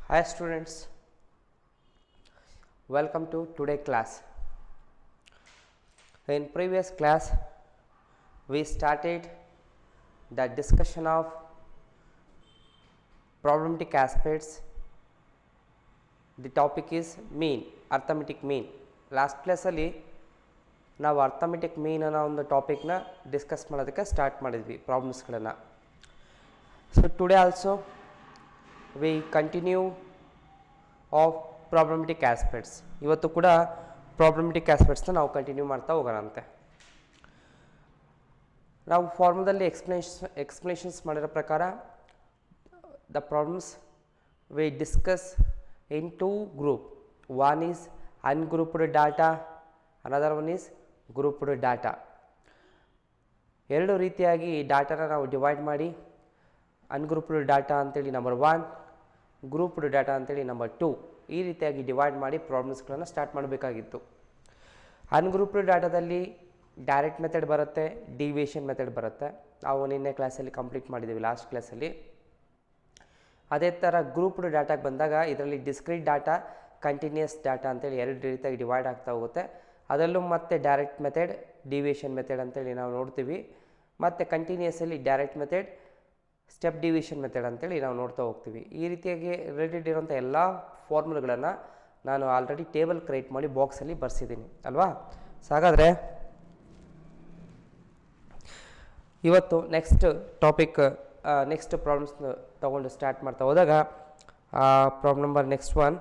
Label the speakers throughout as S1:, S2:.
S1: Hi students, welcome to today class. In previous class we started the discussion of problematic aspects. The topic is mean, arithmetic mean. Last class ಅಲ್ಲಿ ನಾವು arithmetic mean ಅನ್ನೋ ಒಂದು ಟಾಪಿಕ್ನ discuss ಮಾಡೋದಕ್ಕೆ start ಮಾಡಿದ್ವಿ ಪ್ರಾಬ್ಲಮ್ಸ್ಗಳನ್ನು. So today also we continue of problematic aspects. ಇವತ್ತು ಕೂಡ problematic ಆಸ್ಪೆಕ್ಟ್ಸ್ನ ನಾವು ಮಾಡ್ತಾ ಹೋಗೋಣಂತೆ. ನಾವು ಫಾರ್ಮುಲಾದಲ್ಲಿ ಎಕ್ಸ್ಪ್ಲನೇಷನ್ಸ್ ಮಾಡಿರೋ ಪ್ರಕಾರ the problems we discuss in two group. One is ungrouped data, another one is grouped data. ಎರಡು ರೀತಿಯಾಗಿ ಡಾಟಾನ ನಾವು ಡಿವೈಡ್ ಮಾಡಿ ಅನ್ಗ್ರೂಪ್ಡ್ ಡಾಟಾ ಅಂತೇಳಿ ನಂಬರ್ 1, ಗ್ರೂಪ್ಡ್ ಡಾಟಾ ಅಂತೇಳಿ ನಂಬರ್ 2, ಈ ರೀತಿಯಾಗಿ ಡಿವೈಡ್ ಮಾಡಿ ಪ್ರಾಬ್ಲಮ್ಸ್ಗಳನ್ನು ಸ್ಟಾರ್ಟ್ ಮಾಡಬೇಕಾಗಿತ್ತು. ಅನ್ಗ್ರೂಪ್ಡ್ ಡಾಟಾದಲ್ಲಿ ಡೈರೆಕ್ಟ್ ಮೆಥಡ್ ಬರುತ್ತೆ, ಡಿವಿಯೇಷನ್ ಮೆಥಡ್ ಬರುತ್ತೆ. ನಾವು ನಿನ್ನೆ ಕ್ಲಾಸಲ್ಲಿ ಕಂಪ್ಲೀಟ್ ಮಾಡಿದ್ದೀವಿ, ಲಾಸ್ಟ್ ಕ್ಲಾಸಲ್ಲಿ. ಅದೇ ಥರ ಗ್ರೂಪ್ಡ್ ಡಾಟಾಗೆ ಬಂದಾಗ ಇದರಲ್ಲಿ ಡಿಸ್ಕ್ರೀಟ್ ಡಾಟಾ, ಕಂಟಿನ್ಯೂಸ್ ಡಾಟಾ ಅಂತೇಳಿ ಎರಡು ರೀತಿಯಾಗಿ ಡಿವೈಡ್ ಆಗ್ತಾ ಹೋಗುತ್ತೆ. ಅದರಲ್ಲೂ ಮತ್ತೆ ಡೈರೆಕ್ಟ್ ಮೆಥಡ್, ಡಿವಿಯೇಷನ್ ಮೆಥಡ್ ಅಂತೇಳಿ ನಾವು ನೋಡ್ತೀವಿ. ಮತ್ತು ಕಂಟಿನ್ಯೂಸಲ್ಲಿ direct method, step division method ಅಂತೇಳಿ ನಾವು ನೋಡ್ತಾ ಹೋಗ್ತೀವಿ. ಈ ರೀತಿಯಾಗಿ ರಿಲೇಟೆಡ್ ಇರೋಂಥ ಎಲ್ಲ ಫಾರ್ಮುಲಾಗಳನ್ನು ನಾನು ಆಲ್ರೆಡಿ ಟೇಬಲ್ ಕ್ರಿಯೇಟ್ ಮಾಡಿ ಬಾಕ್ಸಲ್ಲಿ ಬರ್ಸಿದ್ದೀನಿ ಅಲ್ವಾ. ಸೊ ಹಾಗಾದರೆ ಇವತ್ತು ನೆಕ್ಸ್ಟ್ ಟಾಪಿಕ್, ನೆಕ್ಸ್ಟ್ ಪ್ರಾಬ್ಲಮ್ಸ್ ತೊಗೊಂಡು ಸ್ಟಾರ್ಟ್ ಮಾಡ್ತಾ ಹೋದಾಗ ಪ್ರಾಬ್ಲಮ್ ನಂಬರ್ ನೆಕ್ಸ್ಟ್ ಒನ್,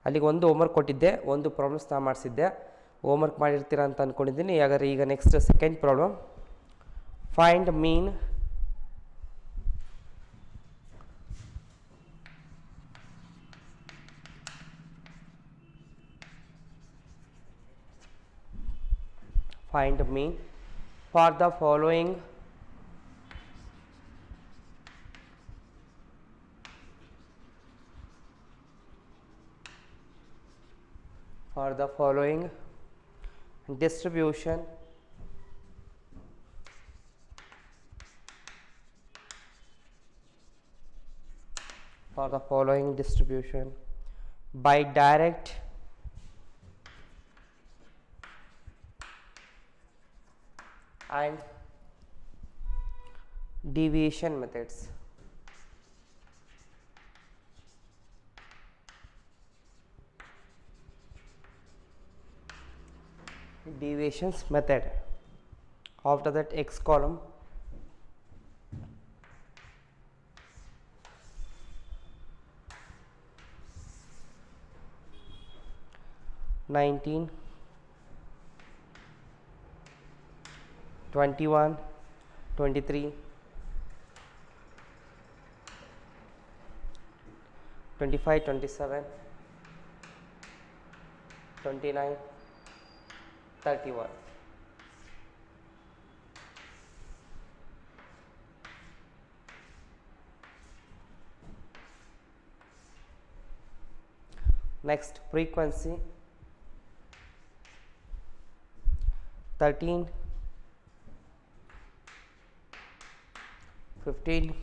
S1: ಅಲ್ಲಿಗೆ ಒಂದು ಹೋಮ್ವರ್ಕ್ ಕೊಟ್ಟಿದ್ದೆ, ಒಂದು ಪ್ರಾಬ್ಲಮ್ಸ್ ನಾ ಮಾಡಿಸಿದ್ದೆ. ಹೋಮ್ವರ್ಕ್ ಮಾಡಿರ್ತೀರ ಅಂತ ಅಂದ್ಕೊಂಡಿದ್ದೀನಿ. ಹಾಗಾದರೆ ಈಗ next second problem, find mean for the following distribution by direct and deviation methods. Deviations method. After that, x column, (19, 21, 23, 25, 27, 29, 31. Next, frequency 13, 15,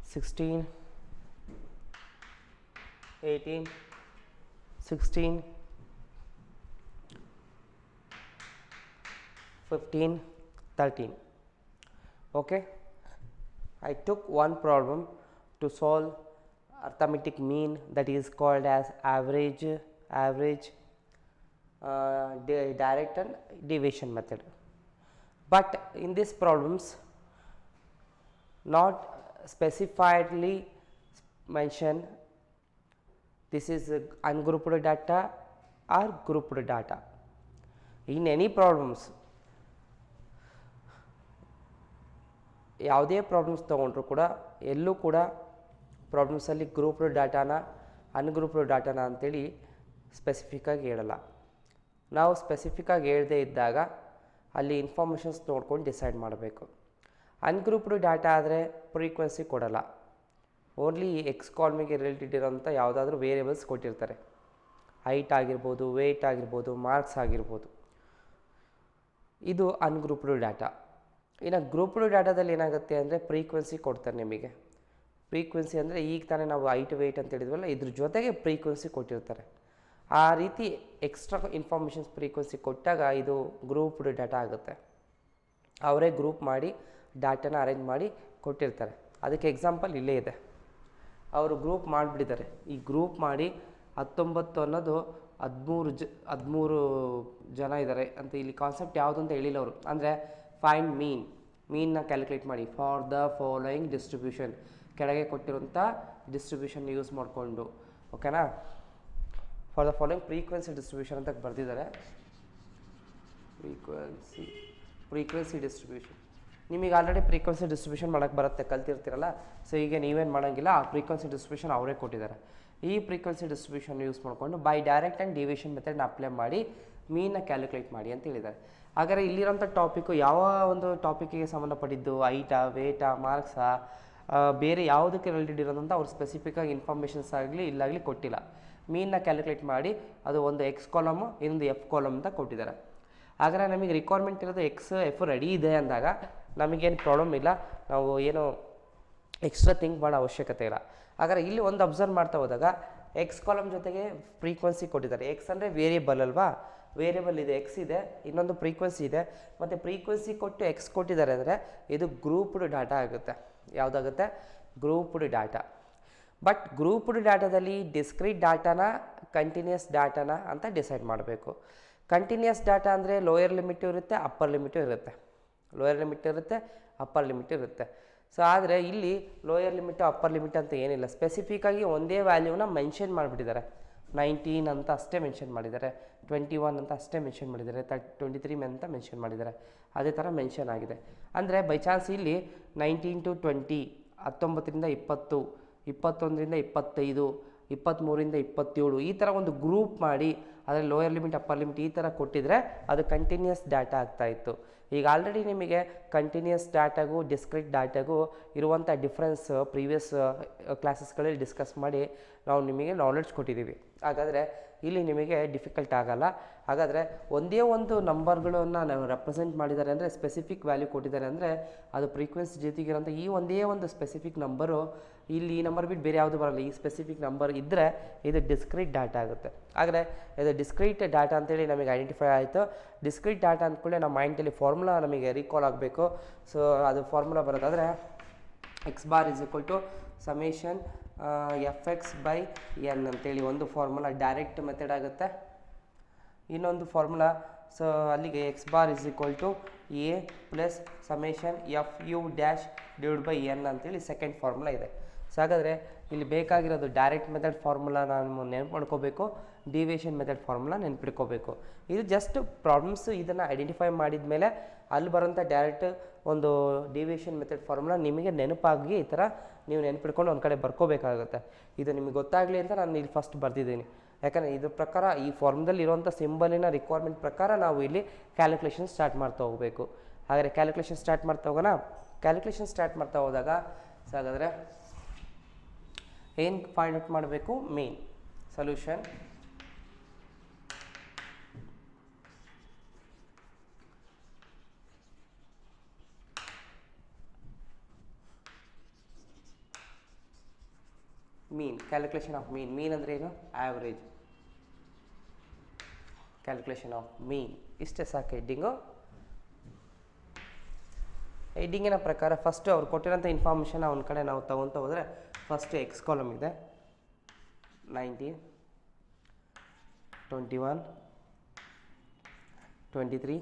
S1: 16, 18, 16, 15, 13. Okay, I took one problem to solve arithmetic mean, that is called as average, direct and deviation method. But in these problems not specifiedly mentioned this is ungrouped data or grouped data. In any problems, ಯಾವುದೇ problems ತೊಗೊಂಡ್ರು ಕೂಡ ಎಲ್ಲೂ ಕೂಡ ಪ್ರಾಬ್ಲಮ್ಸಲ್ಲಿ grouped ಡಾಟಾನ ungrouped ಡಾಟಾನ ಅಂಥೇಳಿ ಸ್ಪೆಸಿಫಿಕ್ಕಾಗಿ ಹೇಳಲ್ಲ. ನಾವು ಸ್ಪೆಸಿಫಿಕ್ಕಾಗಿ ಹೇಳದೇ ಇದ್ದಾಗ ಅಲ್ಲಿ ಇನ್ಫಾರ್ಮೇಷನ್ಸ್ ನೋಡ್ಕೊಂಡು ಡಿಸೈಡ್ ಮಾಡಬೇಕು. ಅನ್ಗ್ರೂಪ್ಡ್ ಡಾಟಾ ಆದರೆ ಫ್ರೀಕ್ವೆನ್ಸಿ ಕೊಡಲ್ಲ, ಓನ್ಲಿ ಎಕ್ಸ್ ಕಾಲಮಿಗೆ ರಿಲೇಟೆಡ್ ಇರೋಂಥ ಯಾವುದಾದ್ರೂ ವೇರಿಯಬಲ್ಸ್ ಕೊಟ್ಟಿರ್ತಾರೆ. ಹೈಟ್ ಆಗಿರ್ಬೋದು, ವೆಯ್ಟ್ ಆಗಿರ್ಬೋದು, ಮಾರ್ಕ್ಸ್ ಆಗಿರ್ಬೋದು. ಇದು ಅನ್ಗ್ರೂಪ್ಡ್ ಡಾಟಾ. ಇನ್ನು ಗ್ರೂಪ್ಡ್ ಡಾಟಾದಲ್ಲಿ ಏನಾಗುತ್ತೆ ಅಂದರೆ ಫ್ರೀಕ್ವೆನ್ಸಿ ಕೊಡ್ತಾರೆ ನಿಮಗೆ. ಫ್ರೀಕ್ವೆನ್ಸಿ ಅಂದರೆ ಈಗ ತಾನೇ ನಾವು ಹೈಟ್ ವೆಯ್ಟ್ ಅಂತ ಹೇಳಿದ್ವಲ್ಲ, ಇದ್ರ ಜೊತೆಗೆ ಫ್ರೀಕ್ವೆನ್ಸಿ ಕೊಟ್ಟಿರ್ತಾರೆ. ಆ ರೀತಿ ಎಕ್ಸ್ಟ್ರಾ ಇನ್ಫಾರ್ಮೇಷನ್ಸ್ ಫ್ರೀಕ್ವೆನ್ಸಿ ಕೊಟ್ಟಾಗ ಇದು ಗ್ರೂಪ್ಡ್ ಡಾಟಾ ಆಗುತ್ತೆ. ಅವರೇ ಗ್ರೂಪ್ ಮಾಡಿ ಡಾಟಾನ ಅರೇಂಜ್ ಮಾಡಿ ಕೊಟ್ಟಿರ್ತಾರೆ. ಅದಕ್ಕೆ ಎಕ್ಸಾಂಪಲ್ ಇಲ್ಲೇ ಇದೆ. ಅವರು ಗ್ರೂಪ್ ಮಾಡಿಬಿಟ್ಟಿದ್ದಾರೆ. ಈ ಗ್ರೂಪ್ ಮಾಡಿ 19 ಅನ್ನೋದು 13 ಜನ ಇದ್ದಾರೆ ಅಂತ ಇಲ್ಲಿ ಕಾನ್ಸೆಪ್ಟ್ ಯಾವುದು ಅಂತ ಹೇಳಿಲ್ಲ ಅವರು. ಅಂದರೆ ಫೈಂಡ್ ಮೀನ್ನ ಕ್ಯಾಲ್ಕುಲೇಟ್ ಮಾಡಿ ಫಾರ್ ದ ಫಾಲೋಯಿಂಗ್ ಡಿಸ್ಟ್ರಿಬ್ಯೂಷನ್, ಕೆಳಗೆ ಕೊಟ್ಟಿರೋಂಥ ಡಿಸ್ಟ್ರಿಬ್ಯೂಷನ್ ಯೂಸ್ ಮಾಡಿಕೊಂಡು. ಓಕೆನಾ? For the following frequency distribution ಅಂತ ಬರೆದಿದ್ದಾರೆ. ಫ್ರೀಕ್ವೆನ್ಸಿ ಡಿಸ್ಟ್ರಿಬ್ಯೂಷನ್ ನಿಮಗೆ ಆಲ್ರೆಡಿ ಫ್ರೀಕ್ವೆನ್ಸಿ ಡಿಸ್ಟ್ರಿಬ್ಯೂಷನ್ ಮಾಡೋಕ್ಕೆ ಬರುತ್ತೆ, ಕಲ್ತಿರ್ತೀರಲ್ಲ. ಸೊ ಈಗ ನೀವೇನು ಮಾಡೋಂಗಿಲ್ಲ, ಆ ಫ್ರೀಕ್ವೆನ್ಸಿ ಡಿಸ್ಟ್ರಿಬ್ಯೂಷನ್ ಅವರೇ ಕೊಟ್ಟಿದ್ದಾರೆ. ಈ ಫ್ರೀಕ್ವೆನ್ಸಿ ಡಿಸ್ಟ್ರಿಬ್ಯೂಷನ್ ಯೂಸ್ ಮಾಡಿಕೊಂಡು ಬೈ ಡೈರೆಕ್ಟ್ ಆ್ಯಂಡ್ ಡಿವಿಷನ್ ಮೆಥಡ್ನ ಅಪ್ಲೈ ಮಾಡಿ ಮೀನ್ನ ಕ್ಯಾಲ್ಕುಲೇಟ್ ಮಾಡಿ ಅಂತ ಹೇಳಿದ್ದಾರೆ. ಹಾಗಾದರೆ ಇಲ್ಲಿರೋಂಥ ಟಾಪಿಕ್ಕು ಯಾವ ಒಂದು ಟಾಪಿಕ್ಕಿಗೆ ಸಂಬಂಧಪಟ್ಟಿದ್ದು, ಹೈಟಾ, ವೇಟಾ, ಮಾರ್ಕ್ಸಾ, ಬೇರೆ ಯಾವುದಕ್ಕೆ ರಿಲೇಟೆಡ್ ಇರೋದಂತ ಅವ್ರು ಸ್ಪೆಸಿಫಿಕ್ಕಾಗಿ ಇನ್ಫಾರ್ಮೇಷನ್ಸ್ ಆಗಲಿ ಇಲ್ಲಾಗಲಿ ಕೊಟ್ಟಿಲ್ಲ. ಮೀನ್ನ ಕ್ಯಾಲ್ಕುಲೇಟ್ ಮಾಡಿ ಅದು ಒಂದು ಎಕ್ಸ್ ಕಾಲಮು ಇನ್ನೊಂದು ಎಫ್ ಕಾಲಮ್ ಅಂತ ಕೊಟ್ಟಿದ್ದಾರೆ. ಹಾಗಾದರೆ ನಮಗೆ ರಿಕ್ವೈರ್ಮೆಂಟ್ ಇರೋದು ಎಕ್ಸ್ ಎಫ್ ರೆಡಿ ಇದೆ ಅಂದಾಗ ನಮಗೇನು ಪ್ರಾಬ್ಲಮ್ ಇಲ್ಲ, ನಾವು ಏನು ಎಕ್ಸ್ಟ್ರಾ ಥಿಂಕ್ ಮಾಡೋ ಅವಶ್ಯಕತೆ ಇಲ್ಲ. ಹಾಗಾದರೆ ಇಲ್ಲಿ ಒಂದು ಅಬ್ಸರ್ವ್ ಮಾಡ್ತಾ ಹೋದಾಗ ಎಕ್ಸ್ ಕಾಲಮ್ ಜೊತೆಗೆ ಫ್ರೀಕ್ವೆನ್ಸಿ ಕೊಟ್ಟಿದ್ದಾರೆ. ಎಕ್ಸ್ ಅಂದರೆ ವೇರಿಯಬಲ್ ಅಲ್ವಾ, ವೇರಿಯಬಲ್ ಇದೆ, ಎಕ್ಸ್ ಇದೆ, ಇನ್ನೊಂದು ಫ್ರೀಕ್ವೆನ್ಸಿ ಇದೆ, ಮತ್ತು ಫ್ರೀಕ್ವೆನ್ಸಿ ಕೊಟ್ಟು ಎಕ್ಸ್ ಕೊಟ್ಟಿದ್ದಾರೆ ಅಂದರೆ ಇದು ಗ್ರೂಪ್ಡ್ ಡಾಟಾ ಆಗುತ್ತೆ. ಯಾವುದಾಗುತ್ತೆ? Grouped data. ಬಟ್ ಗ್ರೂಪ್ಡ್ ಡಾಟಾದಲ್ಲಿ ಡಿಸ್ಕ್ರೀಟ್ ಡಾಟಾನ ಕಂಟಿನ್ಯೂಸ್ ಡಾಟಾನ ಅಂತ ಡಿಸೈಡ್ ಮಾಡಬೇಕು. ಕಂಟಿನ್ಯೂಸ್ ಡಾಟಾ ಅಂದರೆ ಲೋಯರ್ ಲಿಮಿಟು ಇರುತ್ತೆ, ಅಪ್ಪರ್ ಲಿಮಿಟು ಇರುತ್ತೆ. ಲೋಯರ್ ಲಿಮಿಟ್ ಇರುತ್ತೆ, ಅಪ್ಪರ್ ಲಿಮಿಟ್ ಇರುತ್ತೆ. ಸೊ ಆದರೆ ಇಲ್ಲಿ ಲೋಯರ್ ಲಿಮಿಟು ಅಪ್ಪರ್ ಲಿಮಿಟ್ ಅಂತ ಏನಿಲ್ಲ, ಸ್ಪೆಸಿಫಿಕ್ಕಾಗಿ ಒಂದೇ ವ್ಯಾಲ್ಯೂನ ಮೆನ್ಷನ್ ಮಾಡಿಬಿಟ್ಟಿದ್ದಾರೆ. 19 ಅಂತ ಅಷ್ಟೇ ಮೆನ್ಷನ್ ಮಾಡಿದ್ದಾರೆ, 21 ಅಂತ ಅಷ್ಟೇ ಮೆನ್ಷನ್ ಮಾಡಿದ್ದಾರೆ, 23 ಅಂತ ಮೆನ್ಷನ್ ಮಾಡಿದ್ದಾರೆ. ಅದೇ ಥರ ಮೆನ್ಷನ್ ಆಗಿದೆ. ಅಂದರೆ ಬೈ ಚಾನ್ಸ್ ಇಲ್ಲಿ 19 to 20, 19ರಿಂದ 20, 21ರಿಂದ 25, 23ರಿಂದ 27 ಈ ಥರ ಒಂದು ಗ್ರೂಪ್ ಮಾಡಿ ಅದರಲ್ಲಿ ಲೋಯರ್ ಲಿಮಿಟ್ ಅಪ್ಪರ್ ಲಿಮಿಟ್ ಈ ಥರ ಕೊಟ್ಟಿದ್ರೆ ಅದು ಕಂಟಿನ್ಯೂಸ್ ಡಾಟಾ ಆಗ್ತಾಯಿತ್ತು. ಈಗ ಆಲ್ರೆಡಿ ನಿಮಗೆ ಕಂಟಿನ್ಯೂಸ್ ಡಾಟಾಗೂ ಡಿಸ್ಕ್ರೀಟ್ ಡಾಟಾಗೂ ಇರುವಂಥ ಡಿಫ್ರೆನ್ಸ್ ಪ್ರೀವಿಯಸ್ ಕ್ಲಾಸಸ್ಗಳಲ್ಲಿ ಡಿಸ್ಕಸ್ ಮಾಡಿ ನಾವು ನಿಮಗೆ ನಾಲೆಡ್ಜ್ ಕೊಟ್ಟಿದ್ದೀವಿ. ಹಾಗಾದರೆ ಇಲ್ಲಿ ನಿಮಗೆ ಡಿಫಿಕಲ್ಟ್ ಆಗಲ್ಲ. ಹಾಗಾದರೆ ಒಂದೇ ಒಂದು ನಂಬರ್ಗಳನ್ನು ನಾವು ರೆಪ್ರೆಸೆಂಟ್ ಮಾಡಿದ್ದಾರೆ ಅಂದರೆ ಸ್ಪೆಸಿಫಿಕ್ ವ್ಯಾಲ್ಯೂ ಕೊಟ್ಟಿದ್ದಾರೆ ಅಂದರೆ ಅದು ಫ್ರೀಕ್ವೆನ್ಸಿ ಜೊತೆಗಿರೋಂಥ ಈ ಒಂದೇ ಒಂದು ಸ್ಪೆಸಿಫಿಕ್ ನಂಬರು, ಇಲ್ಲಿ ಈ ನಂಬರ್ ಬಿಟ್ಟು ಬೇರೆ ಯಾವುದು ಬರೋಲ್ಲ. ಈ ಸ್ಪೆಸಿಫಿಕ್ ನಂಬರ್ ಇದ್ದರೆ ಇದು ಡಿಸ್ಕ್ರೀಟ್ ಡಾಟಾ ಆಗುತ್ತೆ. ಆದರೆ ಇದು ಡಿಸ್ಕ್ರೀಟ್ ಡಾಟಾ ಅಂತೇಳಿ ನಮಗೆ ಐಡೆಂಟಿಫೈ ಆಯಿತು. ಡಿಸ್ಕ್ರೀಟ್ ಡಾಟಾ ಅಂದ್ಕೊಳ್ಳಿ ನಮ್ಮ ಮೈಂಡಲ್ಲಿ ಫಾರ್ಮುಲಾ ನಮಗೆ ರೀಕಾಲ್ ಆಗಬೇಕು. ಸೊ ಅದು ಫಾರ್ಮುಲಾ ಬರೋದಾದರೆ x bar is equal to summation f x by n ಅಂತೇಳಿ ಒಂದು ಫಾರ್ಮುಲಾ ಡೈರೆಕ್ಟ್ ಮೆಥಡ್ ಆಗುತ್ತೆ. ಇನ್ನೊಂದು ಫಾರ್ಮುಲಾ, ಸೊ ಅಲ್ಲಿಗೆ x bar is equal to a plus summation f u dash divide by n ಅಂತೇಳಿ second formula ಇದೆ. ಸೊ ಹಾಗಾದರೆ ಇಲ್ಲಿ ಬೇಕಾಗಿರೋದು ಡೈರೆಕ್ಟ್ ಮೆಥಡ್ ಫಾರ್ಮುಲಾ ನಾನು ನೆನಪು ಮಾಡ್ಕೋಬೇಕು, ಡಿವಿಯೇಷನ್ ಮೆಥಡ್ ಫಾರ್ಮುಲಾ ನೆನ್ಪಿಟ್ಕೋಬೇಕು. ಇದು ಜಸ್ಟ್ ಪ್ರಾಬ್ಲಮ್ಸ್ ಇದನ್ನು ಐಡೆಂಟಿಫೈ ಮಾಡಿದ ಮೇಲೆ ಅಲ್ಲಿ ಬರೋಂಥ ಡೈರೆಕ್ಟ್ ಒಂದು ಡಿವಿಯೇಷನ್ ಮೆಥಡ್ ಫಾರ್ಮುಲಾ ನಿಮಗೆ ನೆನಪಾಗಿ ಈ ಥರ ನೀವು ನೆನ್ಪಿಟ್ಕೊಂಡು ಒಂದು ಕಡೆ ಬರ್ಕೋಬೇಕಾಗುತ್ತೆ. ಇದು ನಿಮಗೆ ಗೊತ್ತಾಗಲಿ ಅಂತ ನಾನು ಇಲ್ಲಿ ಫಸ್ಟ್ ಬರ್ದಿದ್ದೀನಿ. ಯಾಕಂದರೆ ಇದ್ರ ಪ್ರಕಾರ ಈ ಫಾರ್ಮ್ದಲ್ಲಿ ಇರುವಂಥ ಸಿಂಬಲಿನ ರಿಕ್ವೈರ್ಮೆಂಟ್ ಪ್ರಕಾರ ನಾವು ಇಲ್ಲಿ ಕ್ಯಾಲ್ಕುಲೇಷನ್ ಸ್ಟಾರ್ಟ್ ಮಾಡ್ತಾ ಹೋಗಬೇಕು. ಹಾಗಾದರೆ ಕ್ಯಾಲ್ಕುಲೇಷನ್ ಸ್ಟಾರ್ಟ್ ಮಾಡ್ತಾ ಹೋಗೋಣ. ಕ್ಯಾಲ್ಕುಲೇಷನ್ ಸ್ಟಾರ್ಟ್ ಮಾಡ್ತಾ ಹೋದಾಗ ಸೊ ಹಾಗಾದರೆ ಏನು ಫೈಂಡ್ ಔಟ್ ಮಾಡಬೇಕು? Main solution mean, calculation of mean. Mean ಅಂದರೆ ಏನು? ಆ್ಯಾವ್ರೇಜ್. ಕ್ಯಾಲ್ಕುಲೇಷನ್ ಆಫ್ ಮೀನ್ ಇಷ್ಟೇ ಸಾಕು ಹೆಡ್ಡಿಂಗು. ಹೆಡ್ಡಿಂಗಿನ ಪ್ರಕಾರ ಫಸ್ಟು ಅವ್ರು ಕೊಟ್ಟಿರೋಂಥ ಇನ್ಫಾರ್ಮೇಷನ್ ಒಂದು ಕಡೆ ನಾವು ತೊಗೊತ ಹೋದರೆ ಫಸ್ಟು ಎಕ್ಸ್ ಕಾಲಮ್ ಇದೆ 19, 21, 23,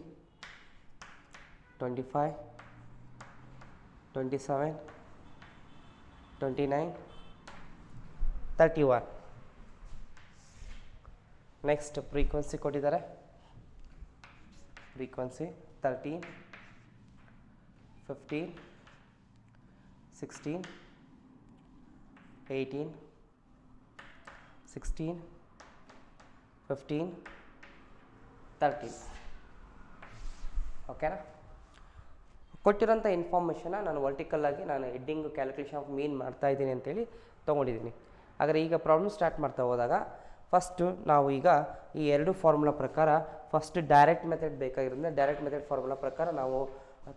S1: 25, 27, 29, 31. ನೆಕ್ಸ್ಟ್ ಫ್ರೀಕ್ವೆನ್ಸಿ ಕೊಟ್ಟಿದ್ದಾರೆ. ಫ್ರೀಕ್ವೆನ್ಸಿ 13, 15, 16, 18, 16, 15, 13. ಓಕೆನಾ? ಕೊಟ್ಟಿರೋಂಥ ಇನ್ಫಾರ್ಮೇಷನ್ನ ನಾನು ವರ್ಟಿಕಲ್ಲಾಗಿ ನಾನು ಹೆಡ್ಡಿಂಗ್ ಕ್ಯಾಲ್ಕುಲೇಷನ್ ಆಫ್ ಮೀನ್ ಮಾಡ್ತಾಯಿದ್ದೀನಿ ಅಂತೇಳಿ ತೊಗೊಂಡಿದ್ದೀನಿ. ಆದರೆ ಈಗ ಪ್ರಾಬ್ಲಮ್ ಸ್ಟಾರ್ಟ್ ಮಾಡ್ತಾ ಹೋದಾಗ ಫಸ್ಟು ನಾವು ಈಗ ಈ ಎರಡು ಫಾರ್ಮುಲಾ ಪ್ರಕಾರ ಫಸ್ಟ್ ಡೈರೆಕ್ಟ್ ಮೆಥಡ್ ಬೇಕಾಗಿರೋದ್ರಿಂದ ಡೈರೆಕ್ಟ್ ಮೆಥಡ್ ಫಾರ್ಮುಲಾ ಪ್ರಕಾರ ನಾವು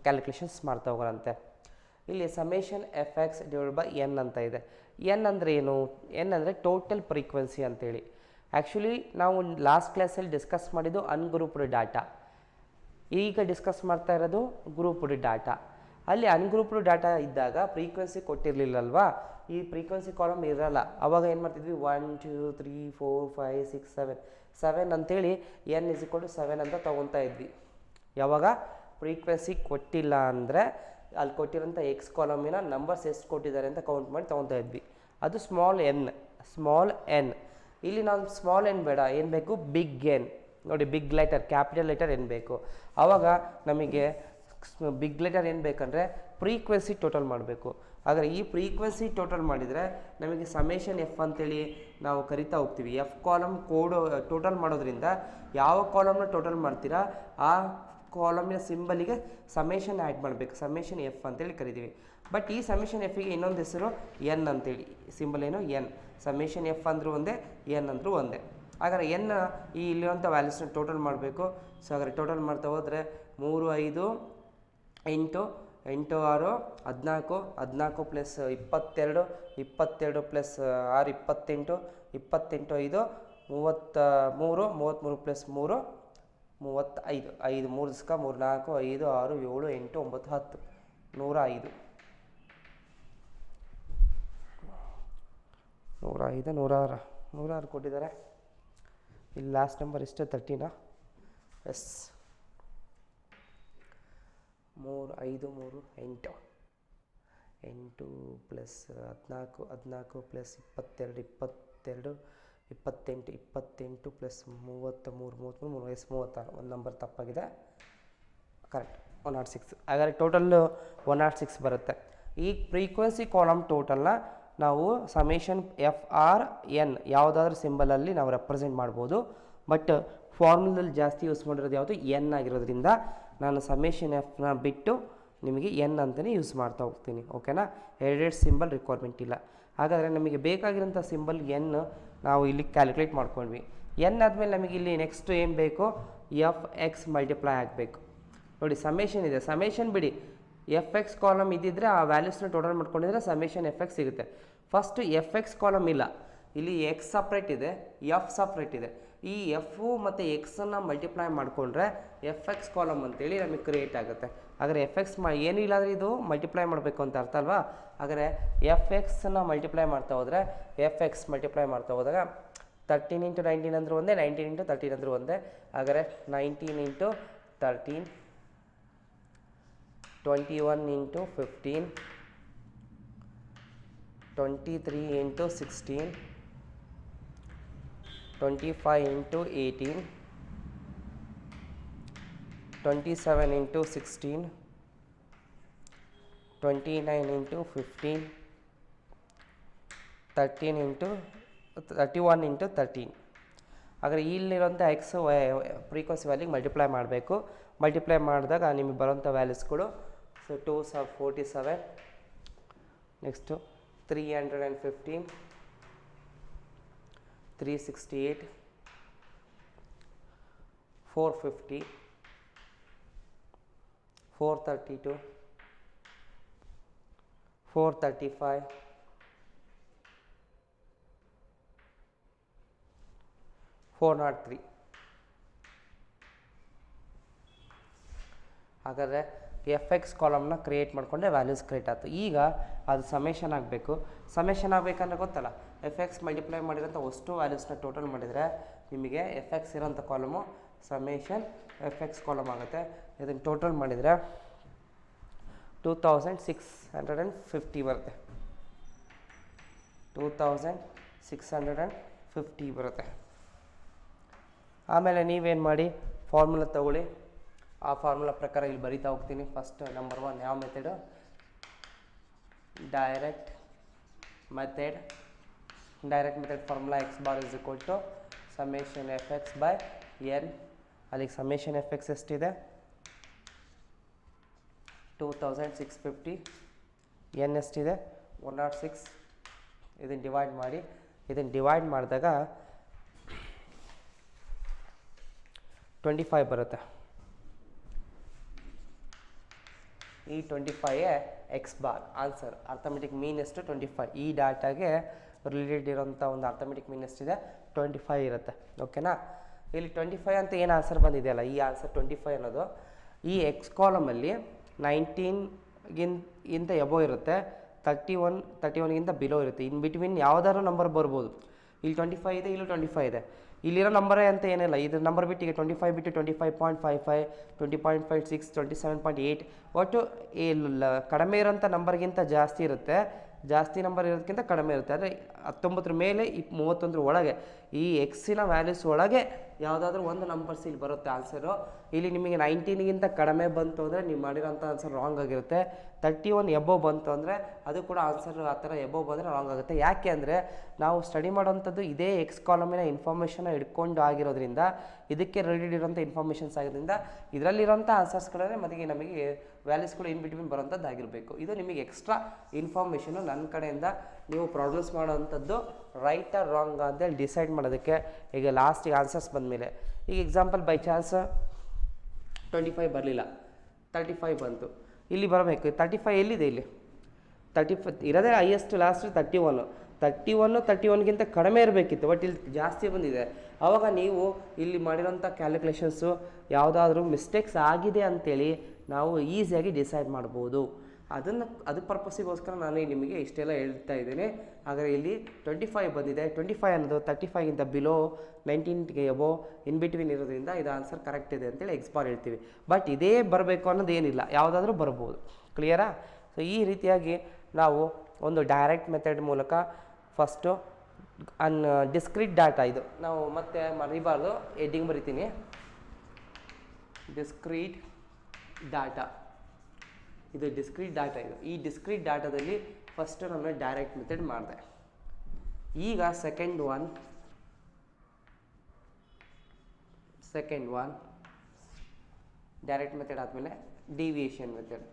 S1: ಕ್ಯಾಲ್ಕುಲೇಷನ್ಸ್ ಮಾಡ್ತಾ ಹೋಗೋಣಂತೆ. ಇಲ್ಲಿ summation f x divide by n ಅಂತ ಇದೆ. ಎನ್ ಅಂದರೆ ಏನು? ಎನ್ ಅಂದರೆ ಟೋಟಲ್ ಫ್ರೀಕ್ವೆನ್ಸಿ ಅಂತೇಳಿ. ಆ್ಯಕ್ಚುಲಿ ನಾವು ಲಾಸ್ಟ್ ಕ್ಲಾಸಲ್ಲಿ ಡಿಸ್ಕಸ್ ಮಾಡಿದ್ದು ಅನ್ಗ್ರೂಪ್ಡ್ ಡಾಟಾ. ಈಗ ಡಿಸ್ಕಸ್ ಮಾಡ್ತಾ ಇರೋದು ಗ್ರೂಪ್ಡ್ ಡಾಟಾ. ಅಲ್ಲಿ ಅನ್ಗ್ರೂಪ್ಡ್ ಡಾಟಾ ಇದ್ದಾಗ ಫ್ರೀಕ್ವೆನ್ಸಿ ಕೊಟ್ಟಿರಲಿಲ್ಲಲ್ವಾ, ಈ ಫ್ರೀಕ್ವೆನ್ಸಿ ಕಾಲಮ್ ಇರಲ್ಲ. ಅವಾಗ ಏನು ಮಾಡ್ತಿದ್ವಿ, 1 2 3 4 5 6 7 ಅಂತೇಳಿ ಎನ್ ಇಸ್ ಈಕ್ವಲ್ ಟು 7 ಅಂತ ತೊಗೊತಾ ಇದ್ವಿ. ಯಾವಾಗ ಫ್ರೀಕ್ವೆನ್ಸಿ ಕೊಟ್ಟಿಲ್ಲ ಅಂದರೆ ಅಲ್ಲಿ ಕೊಟ್ಟಿರೋಂಥ ಎಕ್ಸ್ ಕಾಲಮಿನ ನಂಬರ್ಸ್ ಎಷ್ಟು ಕೊಟ್ಟಿದ್ದಾರೆ ಅಂತ ಕೌಂಟ್ ಮಾಡಿ ತೊಗೊತಾ ಇದ್ವಿ. ಅದು ಸ್ಮಾಲ್ ಎನ್. ಇಲ್ಲಿ ನಾವು ಸ್ಮಾಲ್ ಎನ್ ಬೇಡ, ಏನು ಬೇಕು, ಬಿಗ್ ಎನ್. ನೋಡಿ, ಬಿಗ್ ಲೆಟರ್, ಕ್ಯಾಪಿಟಲ್ ಲೆಟರ್ ಏನು ಬೇಕು. ಆವಾಗ ನಮಗೆ ಬಿಗ್ ಲೆಟರ್ ಏನು ಬೇಕಂದರೆ ಫ್ರೀಕ್ವೆನ್ಸಿ ಟೋಟಲ್ ಮಾಡಬೇಕು. ಆದರೆ ಈ ಫ್ರೀಕ್ವೆನ್ಸಿ ಟೋಟಲ್ ಮಾಡಿದರೆ ನಮಗೆ ಸಮೇಷನ್ ಎಫ್ ಅಂತೇಳಿ ನಾವು ಕರಿತಾ ಹೋಗ್ತೀವಿ. ಎಫ್ ಕಾಲಮ್ ಟೋಟಲ್ ಮಾಡೋದ್ರಿಂದ ಯಾವ ಕಾಲಮ್ನ ಟೋಟಲ್ ಮಾಡ್ತೀರಾ ಆ ಕಾಲಮಿನ ಸಿಂಬಲಿಗೆ ಸಮೇಷನ್ ಆ್ಯಡ್ ಮಾಡಬೇಕು. ಸಮೇಷನ್ ಎಫ್ ಅಂತೇಳಿ ಕರಿತೀವಿ. ಬಟ್ ಈ ಸಮೇಷನ್ ಎಫಿಗೆ ಇನ್ನೊಂದು ಹೆಸರು ಎನ್ ಅಂತೇಳಿ. ಸಿಂಬಲ್ ಏನು? ಎನ್. ಸಮೇಷನ್ ಎಫ್ ಅಂದರೂ ಒಂದೇ, ಎನ್ ಅಂದರೂ ಒಂದೇ. ಹಾಗಾದ್ರೆ ಎನ್ ಈ ಇಲ್ಲಿರುವಂಥ ವ್ಯಾಲ್ಯೂಸ್ನ ಟೋಟಲ್ ಮಾಡಬೇಕು. ಸೊ ಹಾಗಾದ್ರೆ ಟೋಟಲ್ ಮಾಡ್ತಾ ಹೋದರೆ 3 5 8 8 6 14 14 ಪ್ಲಸ್ 22 22 ಪ್ಲಸ್ 6 28 28 5 33 33 ಪ್ಲಸ್ 3 35 5 3 ದಿಸ್ಕ 3 4 5 6 7 8 9 10 105 106 ಕೊಟ್ಟಿದ್ದಾರೆ. ಇಲ್ಲಿ ಲಾಸ್ಟ್ ನಂಬರ್ ಎಷ್ಟು? 13. ಎಸ್, 3 5 3 8 8 ಪ್ಲಸ್ 14 14 ಪ್ಲಸ್ 22 22 28 28 ಪ್ಲಸ್ 33 33 ಎಸ್ 36. ಒಂದು ನಂಬರ್ ತಪ್ಪಾಗಿದೆ. ಕರೆಕ್ಟ್, 106. ಹಾಗಾದರೆ ಟೋಟಲ್ 106 ಬರುತ್ತೆ. ಈ ಫ್ರೀಕ್ವೆನ್ಸಿ ಕಾಲಮ್ ಟೋಟಲ್ನ ನಾವು ಸಮೇಷನ್ ಎಫ್ ಆರ್ ಎನ್ ಯಾವುದಾದ್ರೂ ಸಿಂಬಲಲ್ಲಿ ನಾವು ರೆಪ್ರೆಸೆಂಟ್ ಮಾಡ್ಬೋದು. ಬಟ್ ಫಾರ್ಮುಲದಲ್ಲಿ ಜಾಸ್ತಿ ಯೂಸ್ ಮಾಡಿರೋದು ಯಾವುದು? ಎನ್ ಆಗಿರೋದ್ರಿಂದ ನಾನು ಸಮೇಷನ್ ಎಫ್ನ ಬಿಟ್ಟು ನಿಮಗೆ ಎನ್ ಅಂತಲೇ ಯೂಸ್ ಮಾಡ್ತಾ ಹೋಗ್ತೀನಿ. ಓಕೆನಾ? ಎರಡೆರಡು ಸಿಂಬಲ್ ರಿಕ್ವೈರ್ಮೆಂಟ್ ಇಲ್ಲ. ಹಾಗಾದರೆ ನಮಗೆ ಬೇಕಾಗಿರೋಂಥ ಸಿಂಬಲ್ ಎನ್ ನಾವು ಇಲ್ಲಿ ಕ್ಯಾಲ್ಕುಲೇಟ್ ಮಾಡ್ಕೊಂಡ್ವಿ. ಎನ್ ಆದಮೇಲೆ ನಮಗೆ ಇಲ್ಲಿ ನೆಕ್ಸ್ಟ್ ಏನು ಬೇಕು? ಎಫ್ ಎಕ್ಸ್ ಮಲ್ಟಿಪ್ಲೈ ಆಗಬೇಕು. ನೋಡಿ, ಸಮೇಷನ್ ಇದೆ, ಸಮೇಷನ್ ಬಿಡಿ, ಎಫ್ ಎಕ್ಸ್ ಕಾಲಮ್ ಇದ್ದಿದ್ದರೆ ಆ ವ್ಯಾಲ್ಯೂಸ್ನ ಟೋಟಲ್ ಮಾಡ್ಕೊಂಡಿದ್ರೆ ಸಮೇಷನ್ ಎಫ್ ಎಕ್ಸ್ ಸಿಗುತ್ತೆ. ಫಸ್ಟು ಎಫ್ ಎಕ್ಸ್ ಕಾಲಮ್ ಇಲ್ಲ, ಇಲ್ಲಿ ಎಕ್ಸ್ ಸಪ್ರೇಟ್ ಇದೆ, ಎಫ್ ಸಪ್ರೇಟ್ ಇದೆ. ಈ ಎಫು ಮತ್ತು ಎಕ್ಸನ್ನು ಮಲ್ಟಿಪ್ಲೈ ಮಾಡಿಕೊಂಡ್ರೆ ಎಫ್ ಎಕ್ಸ್ ಕಾಲಮ್ ಅಂತೇಳಿ ನಮಗೆ ಕ್ರಿಯೇಟ್ ಆಗುತ್ತೆ. ಹಾಗಾದರೆ ಎಫ್ ಎಕ್ಸ್ ಏನಿಲ್ಲ ಅಂದರೆ ಇದು ಮಲ್ಟಿಪ್ಲೈ ಮಾಡಬೇಕು ಅಂತ ಅರ್ಥ ಅಲ್ವಾ? ಹಾಗಾದರೆ ಎಫ್ ಎಕ್ಸನ್ನು ಮಲ್ಟಿಪ್ಲೈ ಮಾಡ್ತಾ ಹೋದರೆ ಎಫ್ ಎಕ್ಸ್ ಮಲ್ಟಿಪ್ಲೈ ಮಾಡ್ತಾ ಹೋದಾಗ 13 × 19 ಅಂದ್ರೆ ಒಂದೇ, 19 × 13 ಅಂದ್ರೆ ಒಂದೇ. ಹಾಗಾದರೆ 19 × 13 21 × 15 23 × 16 25 × 18 27 × 16 29 × 15 31 × 13. ಹಾಗಾದರೆ ಇಲ್ಲಿರುವಂಥ ಎಕ್ಸ್ ಫ್ರೀಕ್ವೆನ್ಸಿ ವ್ಯಾಲ್ಯೂಗೆ ಮಲ್ಟಿಪ್ಲೈ ಮಾಡಬೇಕು. ಮಲ್ಟಿಪ್ಲೈ ಮಾಡಿದಾಗ ನಿಮಗೆ ಬರೋಂಥ ವ್ಯಾಲ್ಯೂಸ್ಗಳು ಸೊ 2 47, ನೆಕ್ಸ್ಟು 315 368 450 432 435 403. ಹಾಗಾದರೆ ಎಫ್ ಎಕ್ಸ್ ಕಾಲಮ್ನ ಕ್ರಿಯೇಟ್ ಮಾಡಿಕೊಂಡೆ ವ್ಯಾಲ್ಯೂಸ್ ಕ್ರಿಯೇಟ್ ಆಯಿತು. ಈಗ ಅದು ಸಮೇಷನ್ ಆಗಬೇಕು. ಸಮೇಷನ್ ಆಗಬೇಕಂದ್ರೆ ಗೊತ್ತಲ್ಲ, ಎಫ್ ಎಕ್ಸ್ ಮಲ್ಟಿಪ್ಲೈ ಮಾಡಿರೋಂಥ ಅಷ್ಟು ವ್ಯಾಲ್ಯೂಸ್ನ ಟೋಟಲ್ ಮಾಡಿದರೆ ನಿಮಗೆ ಎಫ್ ಎಕ್ಸ್ ಇರೋಂಥ column summation f X column ಆಗುತ್ತೆ. ಇದನ್ನು ಟೋಟಲ್ ಮಾಡಿದರೆ 2650 ಬರುತ್ತೆ. 2650 ಬರುತ್ತೆ. ಆಮೇಲೆ ನೀವೇನು ಮಾಡಿ, ಫಾರ್ಮುಲಾ ತಗೊಳ್ಳಿ. ಆ ಫಾರ್ಮುಲಾ ಪ್ರಕಾರ ಇಲ್ಲಿ ಬರಿತಾ ಹೋಗ್ತೀನಿ. ಫಸ್ಟ್ ನಂಬರ್ 1 ಯಾವ method? Direct method formula x bar is equal to summation f x by n. ಅಲ್ಲಿಗೆ ಸಮೇಷನ್ ಎಫ್ ಎಕ್ಸ್ ಎಷ್ಟಿದೆ? 2650. ಎನ್ ಎಷ್ಟಿದೆ? 106. ಇದನ್ನು ಡಿವೈಡ್ ಮಾಡಿ. ಇದನ್ನು ಡಿವೈಡ್ ಮಾಡಿದಾಗ 25 ಬರುತ್ತೆ. ಈ 25 X bar answer. Arithmetic mean ಎಷ್ಟು 25. ಈ ಡಾಟಾಗೆ ರಿಲೇಟೆಡ್ ಇರೋಂಥ ಒಂದು ಅರ್ಥಮೆಟಿಕ್ ಮೀನ್ ಎಷ್ಟಿದೆ 25 ಇರುತ್ತೆ. ಓಕೆನಾ. ಇಲ್ಲಿ 25 ಅಂತ ಏನು ಆನ್ಸರ್ ಬಂದಿದೆಯಲ್ಲ, ಈ ಆನ್ಸರ್ 25 ಅನ್ನೋದು ಈ ಎಕ್ಸ್ ಕಾಲಮಲ್ಲಿ 19ಗಿಂತ ಎಬೋ ಇರುತ್ತೆ, 31ಗಿಂತ ಬಿಲೋ ಇರುತ್ತೆ. ಇನ್ ಬಿಟ್ವೀನ್ ಯಾವ್ದಾದ್ರು ನಂಬರ್ ಬರ್ಬೋದು. ಇಲ್ಲಿ 25 ಇದೆ, ಇಲ್ಲೂ 25 ಇದೆ. ಇಲ್ಲಿರೋ ನಂಬರೇ ಅಂತ ಏನಿಲ್ಲ. ಇದ್ರ ನಂಬರ್ ಬಿಟ್ಟು ಈಗ 25 ಬಿಟ್ಟು 25.55, 20.56, 27.8 ಒಟ್ಟು ಕಡಿಮೆ ಇರೋಂಥ ನಂಬರ್ಗಿಂತ ಜಾಸ್ತಿ ಇರುತ್ತೆ. ಜಾಸ್ತಿ ನಂಬರ್ ಇರೋದಕ್ಕಿಂತ ಕಡಿಮೆ ಇರುತ್ತೆ. ಅಂದರೆ 19 ಮೇಲೆ 31 ಒಳಗೆ ಈ ಎಕ್ಸಿನ ವ್ಯಾಲ್ಯೂಸ್ ಒಳಗೆ ಯಾವುದಾದ್ರೂ ಒಂದು ನಂಬರ್ಸ್ ಇಲ್ಲಿ ಬರುತ್ತೆ ಆನ್ಸರು. ಇಲ್ಲಿ ನಿಮಗೆ 19ಗಿಂತ ಕಡಿಮೆ ಬಂತು ಅಂದರೆ ನೀವು ಮಾಡಿರೋಂಥ ಆನ್ಸರ್ ರಾಂಗ್ ಆಗಿರುತ್ತೆ. 31 ಎಬೋ ಬಂತು ಅಂದರೆ ಅದು ಕೂಡ ಆನ್ಸರ್ ಆ ಥರ ಎಬೋ ಬಂದರೆ ರಾಂಗ್ ಆಗುತ್ತೆ. ಯಾಕೆ ಅಂದರೆ ನಾವು ಸ್ಟಡಿ ಮಾಡೋವಂಥದ್ದು ಇದೇ ಎಕ್ಸ್ ಕಾಲಮಿನ ಇನ್ಫಾರ್ಮೇಷನ್ನ ಹಿಡ್ಕೊಂಡು ಆಗಿರೋದ್ರಿಂದ, ಇದಕ್ಕೆ ರಿಲೇಟೆಡ್ ಇರೋಂಥ ಇನ್ಫಾರ್ಮೇಷನ್ಸ್ ಆಗಿರೋದ್ರಿಂದ ಇದರಲ್ಲಿರೋಂಥ ಆನ್ಸರ್ಸ್ಗಳೇ ಮತ್ತೆ ನಮಗೆ ವ್ಯಾಲ್ಯೂಸ್ಗಳು ಇನ್ ಬಿಟ್ವೀನ್ ಬರೋಂಥದ್ದು ಆಗಿರಬೇಕು. ಇದು ನಿಮಗೆ ಎಕ್ಸ್ಟ್ರಾ ಇನ್ಫಾರ್ಮೇಷನು ನನ್ನ ಕಡೆಯಿಂದ ನೀವು ಪ್ರಾಬ್ಲಮ್ಸ್ ಮಾಡೋವಂಥದ್ದು ರೈಟ್ ಆರ್ ರಾಂಗ್ ಅಂತೇಳಿ ಡಿಸೈಡ್ ಮಾಡೋದಕ್ಕೆ. ಈಗ ಲಾಸ್ಟಿಗೆ ಆನ್ಸರ್ಸ್ ಬಂದಮೇಲೆ ಈಗ ಎಕ್ಸಾಂಪಲ್ ಬೈ ಚಾನ್ಸ್ 25 ಬರಲಿಲ್ಲ, 35 ಬಂತು. ಇಲ್ಲಿ ಬರಬೇಕು 35 ಎಲ್ಲಿದೆ? ಇಲ್ಲಿ 35 ಇರೋದೇ ಹೈಯೆಸ್ಟ್ ಲಾಸ್ಟ್ 31ಗಿಂತ ಕಡಿಮೆ ಇರಬೇಕಿತ್ತು, ಬಟ್ ಇಲ್ಲಿ ಜಾಸ್ತಿ ಬಂದಿದೆ. ಆವಾಗ ನೀವು ಇಲ್ಲಿ ಮಾಡಿರೋಂಥ ಕ್ಯಾಲ್ಕುಲೇಷನ್ಸು ಯಾವುದಾದ್ರೂ ಮಿಸ್ಟೇಕ್ಸ್ ಆಗಿದೆ ಅಂಥೇಳಿ ನಾವು ಈಸಿಯಾಗಿ ಡಿಸೈಡ್ ಮಾಡ್ಬೋದು. ಅದು ಪರ್ಪಸ್ಸಿಗೋಸ್ಕರ ನಾನು ನಿಮಗೆ ಇಷ್ಟೆಲ್ಲ ಹೇಳ್ತಾ ಇದ್ದೇನೆ. ಹಾಗಾದರೆ ಇಲ್ಲಿ 25 ಬಂದಿದೆ. 25 ಅನ್ನೋದು 35ಗಿಂತ ಬಿಲೋ, 19ಗೆ ಎಬೋ, ಇನ್ ಬಿಟ್ವೀನ್ ಇರೋದ್ರಿಂದ ಇದು ಆನ್ಸರ್ ಕರೆಕ್ಟ್ ಇದೆ ಅಂತೇಳಿ ಎಕ್ಸ್ ಬಾರ್ ಹೇಳ್ತೀವಿ. ಬಟ್ ಇದೇ ಬರಬೇಕು ಅನ್ನೋದು ಏನಿಲ್ಲ, ಯಾವುದಾದ್ರೂ ಬರ್ಬೋದು. ಕ್ಲಿಯರಾ? ಸೊ ಈ ರೀತಿಯಾಗಿ ನಾವು ಒಂದು ಡೈರೆಕ್ಟ್ ಮೆಥಡ್ ಮೂಲಕ ಫಸ್ಟು ಡಿಸ್ಕ್ರೀಟ್ ಡಾಟಾ, ಇದು ನಾವು ಮತ್ತೆ ಮರಿಬಾರ್ದು, ಹೆಡ್ಡಿಂಗ್ ಬರಿತೀನಿ, ಡಿಸ್ಕ್ರೀಟ್ ಡಾಟಾ. ಇದು ಡಿಸ್ಕ್ರೀಟ್ ಡಾಟಾ. ಈ ಡಿಸ್ಕ್ರೀಟ್ ಡಾಟಾದಲ್ಲಿ ಫಸ್ಟು ನಾನು ಡೈರೆಕ್ಟ್ ಮೆಥಡ್ ಮಾಡಿದೆ. ಈಗ ಸೆಕೆಂಡ್ ಒನ್ ಡೈರೆಕ್ಟ್ ಮೆಥಡ್ ಆದಮೇಲೆ ಡಿವಿಯೇಷನ್ ಮೆಥಡ್.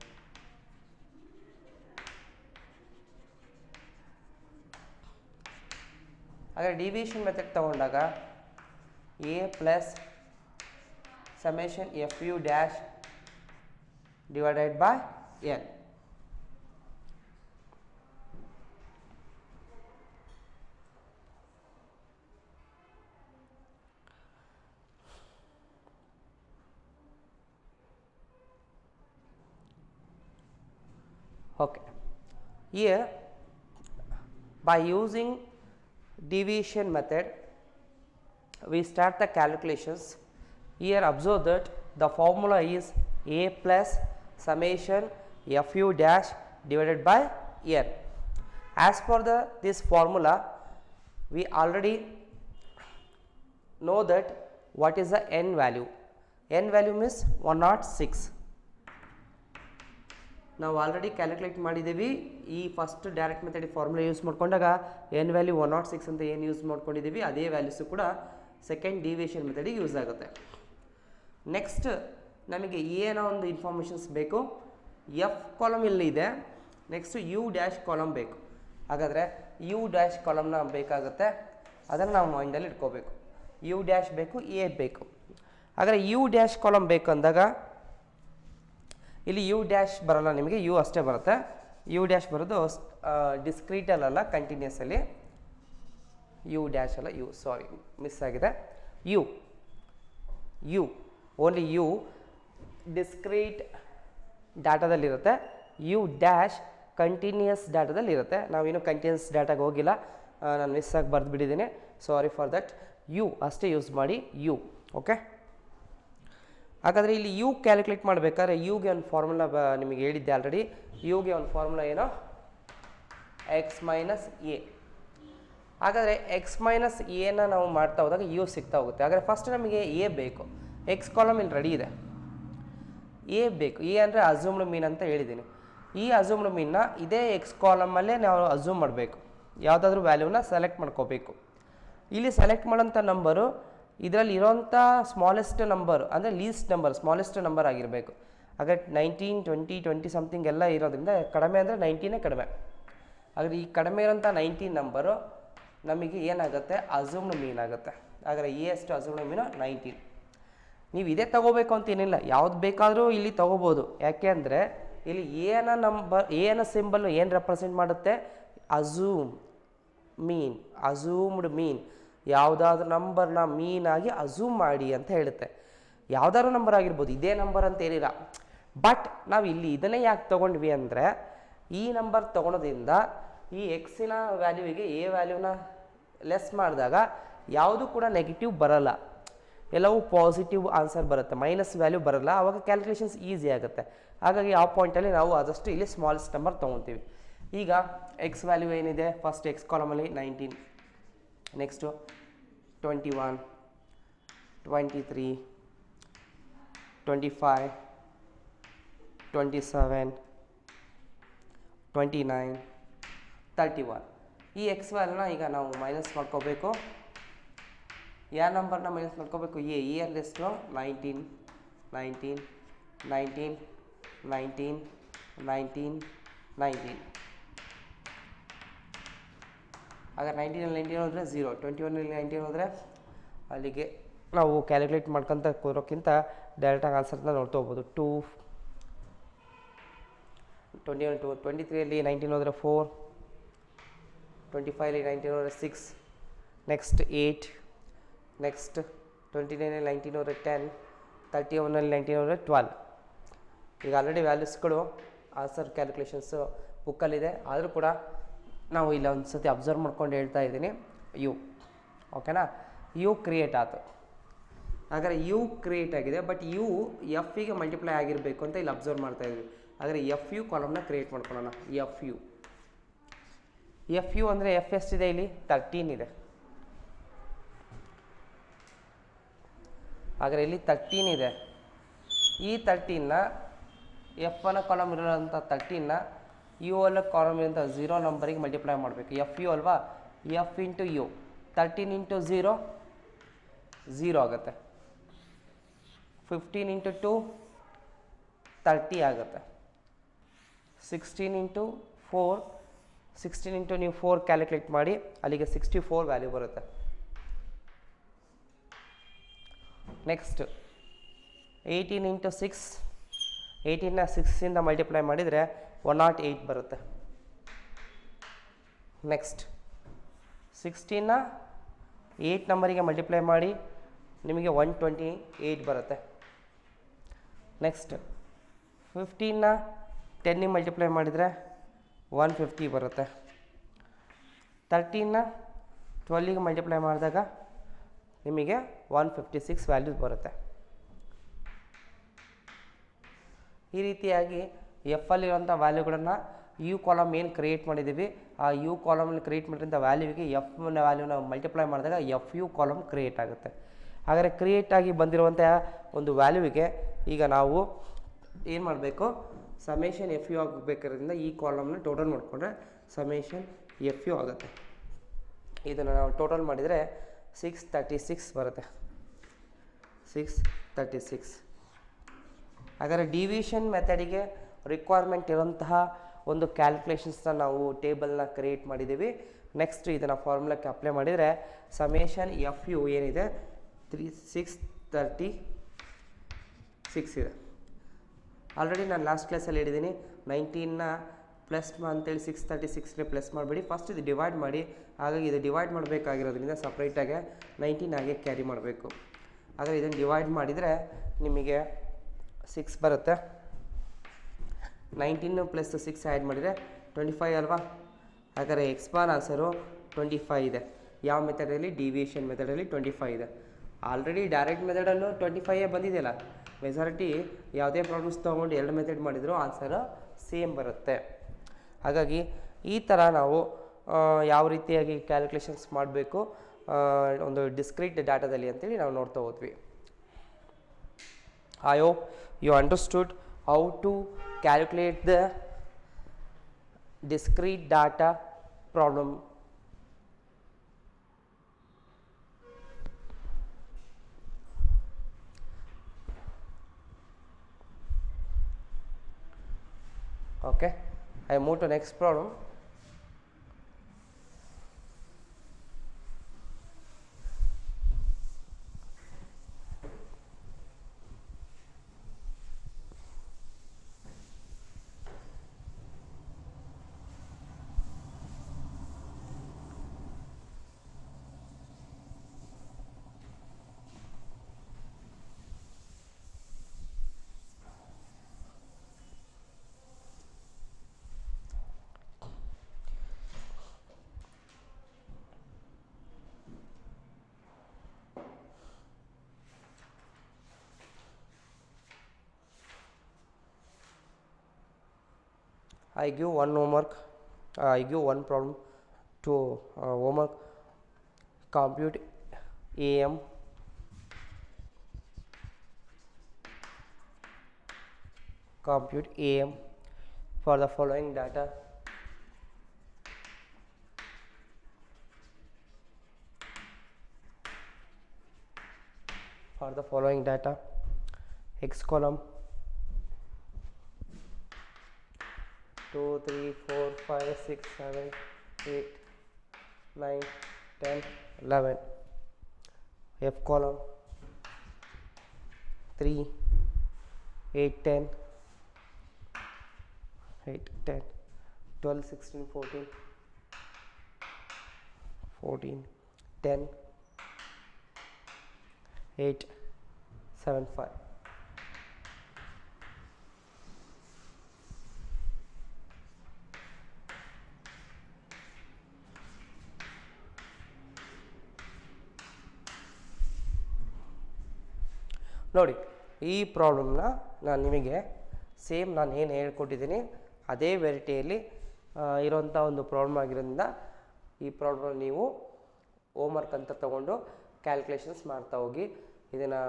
S1: ಹಾಗಾದರೆ ಡಿವಿಯೇಷನ್ ಮೆಥಡ್ ತಗೊಂಡಾಗ A plus summation f u dash divided by N. Okay. Here, by using deviation method, we start the calculations. Here, observe that the formula is a plus summation fu dash divided by n. As per this formula, we already know that what is the n value. N value means 106. ನಾವು already calculate ಮಾಡಿದ್ದೀವಿ. ಈ first direct method formula use ಮಾಡ್ಕೊಂಡಾಗ N value 106 ಅಂತ ಏನು use ಮಾಡ್ಕೊಂಡಿದ್ದೀವಿ ಅದೇ values ಕೂಡ second deviation ಮೆಥಡಿಗೆ use ಆಗುತ್ತೆ. ನೆಕ್ಸ್ಟ್ ನಮಗೆ ಏನೋ ಒಂದು ಇನ್ಫಾರ್ಮೇಷನ್ಸ್ ಬೇಕು. ಎಫ್ ಕಾಲಮ್ ಇಲ್ಲಿ ಇದೆ, ನೆಕ್ಸ್ಟು ಯು ಡ್ಯಾಶ್ ಕಾಲಮ್ ಬೇಕು. ಹಾಗಾದರೆ ಯು ಡ್ಯಾಶ್ ಕಾಲಮ್ನ ಬೇಕಾಗುತ್ತೆ, ಅದನ್ನು ನಾವು ಮೈಂಡಲ್ಲಿ ಇಟ್ಕೋಬೇಕು. ಯು ಡ್ಯಾಶ್ ಬೇಕು, ಎ ಬೇಕು. ಹಾಗಾದರೆ ಯು ಡ್ಯಾಶ್ ಕಾಲಮ್ ಬೇಕು ಅಂದಾಗ ಇಲ್ಲಿ ಯು ಡ್ಯಾಶ್ ಬರೋಲ್ಲ, ನಿಮಗೆ ಯು ಅಷ್ಟೇ ಬರುತ್ತೆ. ಯು ಡ್ಯಾಶ್ ಬರೋದು ಡಿಸ್ಕ್ರೀಟಲ್ಲ, ಕಂಟಿನ್ಯೂಸಲ್ಲಿ. ಯು ಡ್ಯಾಶ್ ಅಲ್ಲ, ಯು, ಸಾರಿ ಮಿಸ್ ಆಗಿದೆ. ಯು ಓನ್ಲಿ ಯು ಡಿಸ್ಕ್ರೀಟ್ ಡಾಟಾದಲ್ಲಿರುತ್ತೆ. ಯು ಡ್ಯಾಶ್ ಕಂಟಿನ್ಯೂಸ್ ಡಾಟಾದಲ್ಲಿರುತ್ತೆ. ನಾವಿನ್ನೂ ಕಂಟಿನ್ಯೂಸ್ ಡಾಟಾಗೆ ಹೋಗಿಲ್ಲ, ನಾನು ಮಿಸ್ ಆಗಿ ಬರೆದು ಬಿಟ್ಟಿದ್ದೀನಿ, ಸಾರಿ ಫಾರ್ ದಟ್. ಯು ಅಷ್ಟೇ ಯೂಸ್ ಮಾಡಿ, ಯು. ಓಕೆ. ಹಾಗಾದರೆ ಇಲ್ಲಿ ಯು ಕ್ಯಾಲ್ಕುಲೇಟ್ ಮಾಡಬೇಕಾದ್ರೆ ಯುಗೆ ಒಂದು ಫಾರ್ಮುಲಾ ನಿಮಗೆ ಹೇಳಿದ್ದೆ ಆಲ್ರೆಡಿ. ಯುಗೆ ಒಂದು ಫಾರ್ಮುಲಾ ಏನೋ ಎಕ್ಸ್ ಮೈನಸ್ ಎ. ಹಾಗಾದರೆ ಎಕ್ಸ್ ಮೈನಸ್ ಎನ ನಾವು ಮಾಡ್ತಾ ಹೋದಾಗ ಯು ಸಿಗ್ತಾ ಹೋಗುತ್ತೆ. ಹಾಗಾದರೆ ಫಸ್ಟ್ ನಮಗೆ ಎ ಬೇಕು. ಎಕ್ಸ್ ಕಾಲಮ್ ಇಲ್ಲಿ ರೆಡಿ ಇದೆ, ಎ ಬೇಕು. ಎ ಅಂದರೆ ಅಸ್ಯೂಮ್ಡ್ ಮೀನ್ ಅಂತ ಹೇಳಿದ್ದೀನಿ. ಈ ಅಸ್ಯೂಮ್ಡ್ ಮೀನ್ನ ಇದೇ ಎಕ್ಸ್ ಕಾಲಮಲ್ಲೇ ನಾವು ಅಸ್ಯೂಮ್ ಮಾಡಬೇಕು. ಯಾವುದಾದ್ರೂ ವ್ಯಾಲ್ಯೂನ ಸೆಲೆಕ್ಟ್ ಮಾಡ್ಕೋಬೇಕು. ಇಲ್ಲಿ ಸೆಲೆಕ್ಟ್ ಮಾಡೋಂಥ ನಂಬರು ಇದರಲ್ಲಿ ಇರೋಂಥ ಸ್ಮಾಲೆಸ್ಟ್ ನಂಬರ್ ಅಂದರೆ ಲೀಸ್ಟ್ ನಂಬರ್, ಸ್ಮಾಲೆಸ್ಟ್ ನಂಬರ್ ಆಗಿರಬೇಕು. ಹಾಗೆ 19, 20, 20 ಸಮಥಿಂಗ್ ಎಲ್ಲ ಇರೋದ್ರಿಂದ ಕಡಿಮೆ ಅಂದರೆ 19 ಕಡಿಮೆ. ಹಾಗಾದರೆ ಈ ಕಡಿಮೆ ಇರೋಂಥ 19 ನಂಬರು ನಮಗೆ ಏನಾಗುತ್ತೆ, ಅಸ್ಯೂಮ್ಡ್ ಮೀನ್ ಆಗುತ್ತೆ. ಹಾಗಾದರೆ ಎ ಎಷ್ಟು ಅಸ್ಯೂಮ್ಡ್ ಮೀನು 19. ನೀವು ಇದೇ ತೊಗೋಬೇಕು ಅಂತ ಏನಿಲ್ಲ, ಯಾವ್ದು ಬೇಕಾದರೂ ಇಲ್ಲಿ ತೊಗೋಬೋದು. ಯಾಕೆ ಅಂದರೆ ಇಲ್ಲಿ ಎ ನ ಸಿಂಬಲ್ ಏನು ರೆಪ್ರೆಸೆಂಟ್ ಮಾಡುತ್ತೆ? ಅಝೂಮ್ ಮೀನ್, ಅಝೂಮ್ಡ್ ಮೀನ್, ಯಾವುದಾದ್ರೂ ನಂಬರ್ನ ಮೀನ್ ಆಗಿ ಅಝೂಮ್ ಮಾಡಿ ಅಂತ ಹೇಳುತ್ತೆ. ಯಾವುದಾದ್ರು ನಂಬರ್ ಆಗಿರ್ಬೋದು, ಇದೇ ನಂಬರ್ ಅಂತ ಏನಿಲ್ಲ. ಬಟ್ ನಾವು ಇಲ್ಲಿ ಇದನ್ನೇ ಯಾಕೆ ತೊಗೊಂಡ್ವಿ ಅಂದರೆ, ಈ ನಂಬರ್ ತೊಗೊಳೋದ್ರಿಂದ ಈ ಎಕ್ಸಿನ ವ್ಯಾಲ್ಯೂವಿಗೆ ಎ ವ್ಯಾಲ್ಯೂನ ಲೆಸ್ ಮಾಡಿದಾಗ ಯಾವುದು ಕೂಡ ನೆಗೆಟಿವ್ ಬರಲ್ಲ, ಎಲ್ಲವೂ ಪಾಸಿಟಿವ್ ಆನ್ಸರ್ ಬರುತ್ತೆ, ಮೈನಸ್ ವ್ಯಾಲ್ಯೂ ಬರಲ್ಲ. ಆವಾಗ ಕ್ಯಾಲ್ಕುಲೇಷನ್ಸ್ ಈಸಿ ಆಗುತ್ತೆ. ಹಾಗಾಗಿ ಆ ಪಾಯಿಂಟಲ್ಲಿ ನಾವು ಆದಷ್ಟು ಇಲ್ಲಿ ಸ್ಮಾಲೆಸ್ಟ್ ನಂಬರ್ ತೊಗೊತೀವಿ. ಈಗ ಎಕ್ಸ್ ವ್ಯಾಲ್ಯೂ ಏನಿದೆ, ಫಸ್ಟ್ ಎಕ್ಸ್ ಕಾಲಮಲ್ಲಿ 19, ನೆಕ್ಸ್ಟು 21, 23, 25, 27, 29, 31. ಈ ಎಕ್ಸ್ ವ್ಯಾಲ್ಯೂನ ಈಗ ನಾವು ಮೈನಸ್ ಮಾಡ್ಕೋಬೇಕು. ಯಾವ ನಂಬರ್ನ ಮೈನಸ್ ಮಾಡ್ಕೋಬೇಕು? ಎ ಎಷ್ಟು? 19, 19, 19, 19, 19, 19. ಆಗ 19 19 ಹೋದರೆ 0, 21 19 ಹೋದರೆ ಅಲ್ಲಿಗೆ ನಾವು ಕ್ಯಾಲ್ಕುಲೇಟ್ ಮಾಡ್ಕೊತ ಕೂರೋಕ್ಕಿಂತ ಡೈರೆಕ್ಟಾಗಿ ಆನ್ಸರ್ನ ನೋಡ್ಕೋಬೋದು. 2, 21 23 19 ಹೋದರೆ 4, 25 19 ಹೋದರೆ 6, ನೆಕ್ಸ್ಟ್ 8, ನೆಕ್ಸ್ಟ್ 29 19 ಹೋದರೆ 10, 31 19 ಹೋದರೆ 12. ಈಗ ಆಲ್ರೆಡಿ ವ್ಯಾಲ್ಯೂಸ್ಗಳು ಆನ್ಸರ್ ಕ್ಯಾಲ್ಕುಲೇಷನ್ಸು ಬುಕ್ಕಲ್ಲಿದೆ, ಆದರೂ ಕೂಡ ನಾವು ಇಲ್ಲ ಒಂದು ಸತಿ ಅಬ್ಸರ್ವ್ ಮಾಡ್ಕೊಂಡು ಹೇಳ್ತಾ ಇದ್ದೀನಿ. ಯು ಓಕೆನಾ, ಯು ಕ್ರಿಯೇಟ್ ಆಯಿತು. ಹಾಗಾದರೆ ಯು ಕ್ರಿಯೇಟ್ ಆಗಿದೆ, ಬಟ್ ಯು ಎಫ್ಗೆ ಮಲ್ಟಿಪ್ಲೈ ಆಗಿರಬೇಕು ಅಂತ ಇಲ್ಲಿ ಅಬ್ಸರ್ವ್ ಮಾಡ್ತಾ ಇದ್ವಿ. ಹಾಗಾದರೆ ಎಫ್ ಯು ಕಾಲಮ್ನ ಕ್ರಿಯೇಟ್ ಮಾಡ್ಕೊಳ್ಳೋಣ. ಎಫ್ ಯು ಅಂದರೆ ಎಫ್ ಎಷ್ಟಿದೆ ಇಲ್ಲಿ? 13 ಇದೆ. ಹಾಗಾದರೆ ಇಲ್ಲಿ 13 ಇದೆ. ಈ 13ನ ಎಫ್ ಅನ್ನ ಕಾಲಮ್ ಇರೋಂಥ 13ನ ಯು ಅಲ್ಲ ಕಾಲಮ್ ಇರೋಂಥ 0 ನಂಬರಿಗೆ ಮಲ್ಟಿಪ್ಲೈ ಮಾಡಬೇಕು. ಎಫ್ ಯು ಅಲ್ವಾ, ಎಫ್ ಇಂಟು ಯು, 13 ಇಂಟು 0 0 ಆಗುತ್ತೆ. 15 ಇಂಟು 2 30 ಆಗುತ್ತೆ. 16 ಇಂಟು 4, 16 ಇಂಟು ನೀವು 4 ಕ್ಯಾಲ್ಕುಲೇಟ್ ಮಾಡಿ, ಅಲ್ಲಿಗೆ 64 ವ್ಯಾಲ್ಯೂ ಬರುತ್ತೆ. ನೆಕ್ಸ್ಟ್ 18 ಇಂಟು 6, 18ನ 6ಇಂದ ಮಲ್ಟಿಪ್ಲೈ ಮಾಡಿದರೆ 108 ಬರುತ್ತೆ. ನೆಕ್ಸ್ಟ್ 16ನ 8 ನಂಬರಿಗೆ ಮಲ್ಟಿಪ್ಲೈ ಮಾಡಿ ನಿಮಗೆ 128 ಬರುತ್ತೆ. ನೆಕ್ಸ್ಟ್ 15ನ 10ಗೆ ಮಲ್ಟಿಪ್ಲೈ ಮಾಡಿದರೆ 150 ಬರುತ್ತೆ. 13ನ 12ಗೆ ಮಲ್ಟಿಪ್ಲೈ ಮಾಡಿದಾಗ ನಿಮಗೆ 156 ವ್ಯಾಲ್ಯೂಸ್ ಬರುತ್ತೆ. ಈ ರೀತಿಯಾಗಿ ಎಫಲ್ಲಿರುವಂಥ ವ್ಯಾಲ್ಯೂಗಳನ್ನು ಯು ಕಾಲಮ್ ಏನು ಕ್ರಿಯೇಟ್ ಮಾಡಿದ್ದೀವಿ, ಆ ಯು ಕಾಲಮಲ್ಲಿ ಕ್ರಿಯೇಟ್ ಮಾಡಿರೋಂಥ ವ್ಯಾಲ್ಯೂಗೆ ಎಫ್ನ ವ್ಯಾಲ್ಯೂನ ಮಲ್ಟಿಪ್ಲೈ ಮಾಡಿದಾಗ ಎಫ್ ಯು ಕಾಲಮ್ ಕ್ರಿಯೇಟ್ ಆಗುತ್ತೆ. ಹಾಗಾದರೆ ಕ್ರಿಯೇಟ್ ಆಗಿ ಬಂದಿರುವಂಥ ಒಂದು ವ್ಯಾಲ್ಯೂವಿಗೆ ಈಗ ನಾವು ಏನು ಮಾಡಬೇಕು? ಸಮೇಷನ್ ಎಫ್ ಯು ಆಗಬೇಕಾದ್ರಿಂದ ಈ ಕಾಲಮ್ನ ಟೋಟಲ್ ಮಾಡಿಕೊಂಡ್ರೆ ಸಮೇಷನ್ ಎಫ್ ಯು ಆಗುತ್ತೆ. ಇದನ್ನು ನಾವು ಟೋಟಲ್ ಮಾಡಿದರೆ 636 ಬರುತ್ತೆ. 636. ಹಾಗಾದರೆ ಡಿವಿಷನ್ ಮೆಥಡಿಗೆ ರಿಕ್ವೈರ್ಮೆಂಟ್ ಇರೋಂತಹ ಒಂದು ಕ್ಯಾಲ್ಕುಲೇಷನ್ಸ್ನ ನಾವು ಟೇಬಲ್ನ ಕ್ರಿಯೇಟ್ ಮಾಡಿದ್ದೀವಿ. ನೆಕ್ಸ್ಟ್ ಇದನ್ನು ಫಾರ್ಮುಲಾಕ್ಕೆ ಅಪ್ಲೈ ಮಾಡಿದರೆ ಸಮೇಷನ್ ಎಫ್ ಯು ಏನಿದೆ 636 ಇದೆ. ಆಲ್ರೆಡಿ ನಾನು ಲಾಸ್ಟ್ ಕ್ಲಾಸಲ್ಲಿ ಹೇಳಿದ್ದೀನಿ, 19ನ ಪ್ಲಸ್ ಅಂತೇಳಿ 636ನೇ ಪ್ಲಸ್ ಮಾಡಿಬಿಡಿ, ಫಸ್ಟ್ ಇದು ಡಿವೈಡ್ ಮಾಡಿ. ಹಾಗಾಗಿ ಇದು ಡಿವೈಡ್ ಮಾಡಬೇಕಾಗಿರೋದ್ರಿಂದ ಸಪ್ರೇಟಾಗೆ 19 ಆಗಿ ಕ್ಯಾರಿ ಮಾಡಬೇಕು. ಹಾಗಾಗಿ ಇದನ್ನು ಡಿವೈಡ್ ಮಾಡಿದರೆ ನಿಮಗೆ 6 ಬರುತ್ತೆ. 19 ಪ್ಲಸ್ 6 ಆ್ಯಡ್ ಮಾಡಿದರೆ 25 ಅಲ್ವಾ? ಹಾಗಾದರೆ ಎಕ್ಸ್ಪಾನ್ ಆನ್ಸರು 25 ಇದೆ. ಯಾವ ಮೆಥಡಲ್ಲಿ? ಡಿವಿಯೇಷನ್ ಮೆಥಡಲ್ಲಿ 25 ಇದೆ. ಆಲ್ರೆಡಿ ಡೈರೆಕ್ಟ್ ಮೆಥಡಲ್ಲೂ 25 ಬಂದಿದೆಯಲ್ಲ. ಮೆಜಾರಿಟಿ ಯಾವುದೇ ಪ್ರಾಬ್ಲಮ್ಸ್ ತೊಗೊಂಡು 2 ಮೆಥಡ್ ಮಾಡಿದರೂ ಆನ್ಸರು ಸೇಮ್ ಬರುತ್ತೆ. ಹಾಗಾಗಿ ಈ ಥರ ನಾವು ಯಾವ ರೀತಿಯಾಗಿ ಕ್ಯಾಲ್ಕುಲೇಷನ್ಸ್ ಮಾಡಬೇಕು ಒಂದು ಡಿಸ್ಕ್ರೀಟ್ ಡಾಟಾದಲ್ಲಿ ಅಂತೇಳಿ ನಾವು ನೋಡ್ತಾ ಹೋದ್ವಿ. I hope you understood how to calculate the discrete data problem. Okay, I move to next problem. I give one homework, I give one problem to homework. Compute AM for the following data. X column 2, 3, 4, 5, 6, 7, 8, 9, 10, 11. F column 3, 8, 10, 12, 16, 14, 10, 8, 7, 5. ನೋಡಿ, ಈ ಪ್ರಾಬ್ಲಮ್ನ ನಾನು ನಿಮಗೆ same ನಾನು ಏನು ಹೇಳ್ಕೊಟ್ಟಿದ್ದೀನಿ ಅದೇ ವೆರೈಟಿಯಲ್ಲಿ ಇರೋಂಥ ಒಂದು problem ಆಗಿರೋದ್ರಿಂದ ಈ ಪ್ರಾಬ್ಲಮ್ ನೀವು ಹೋಮ್ವರ್ಕ್ ಅಂತ ತೊಗೊಂಡು ಕ್ಯಾಲ್ಕುಲೇಷನ್ಸ್ ಮಾಡ್ತಾ ಹೋಗಿ. ಇದನ್ನು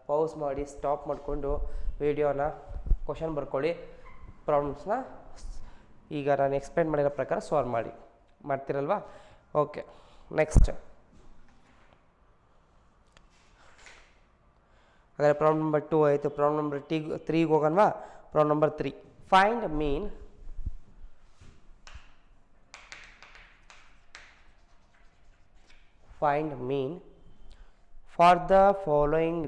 S1: ಪೌಸ್ ಮಾಡಿ ಸ್ಟಾಪ್ ಮಾಡಿಕೊಂಡು ವಿಡಿಯೋನ ಕ್ವಶನ್ ಬರ್ಕೊಳ್ಳಿ. ಪ್ರಾಬ್ಲಮ್ಸ್ನ ಈಗ ನಾನು ಎಕ್ಸ್ಪ್ಲೇನ್ ಮಾಡಿರೋ ಪ್ರಕಾರ ಸಾಲ್ವ್ ಮಾಡ್ತೀರಲ್ವಾ? ಓಕೆ, ನೆಕ್ಸ್ಟ್ ಹಾಗಾದರೆ ಪ್ರಾಬ್ಲಮ್ ನಂಬರ್ 2 ಆಯಿತು. ಪ್ರಾಬ್ಲಮ್ ನಂಬರ್ 3ಗೆ ಹೋಗೋಣವಾ? Problem number 3, find mean for the following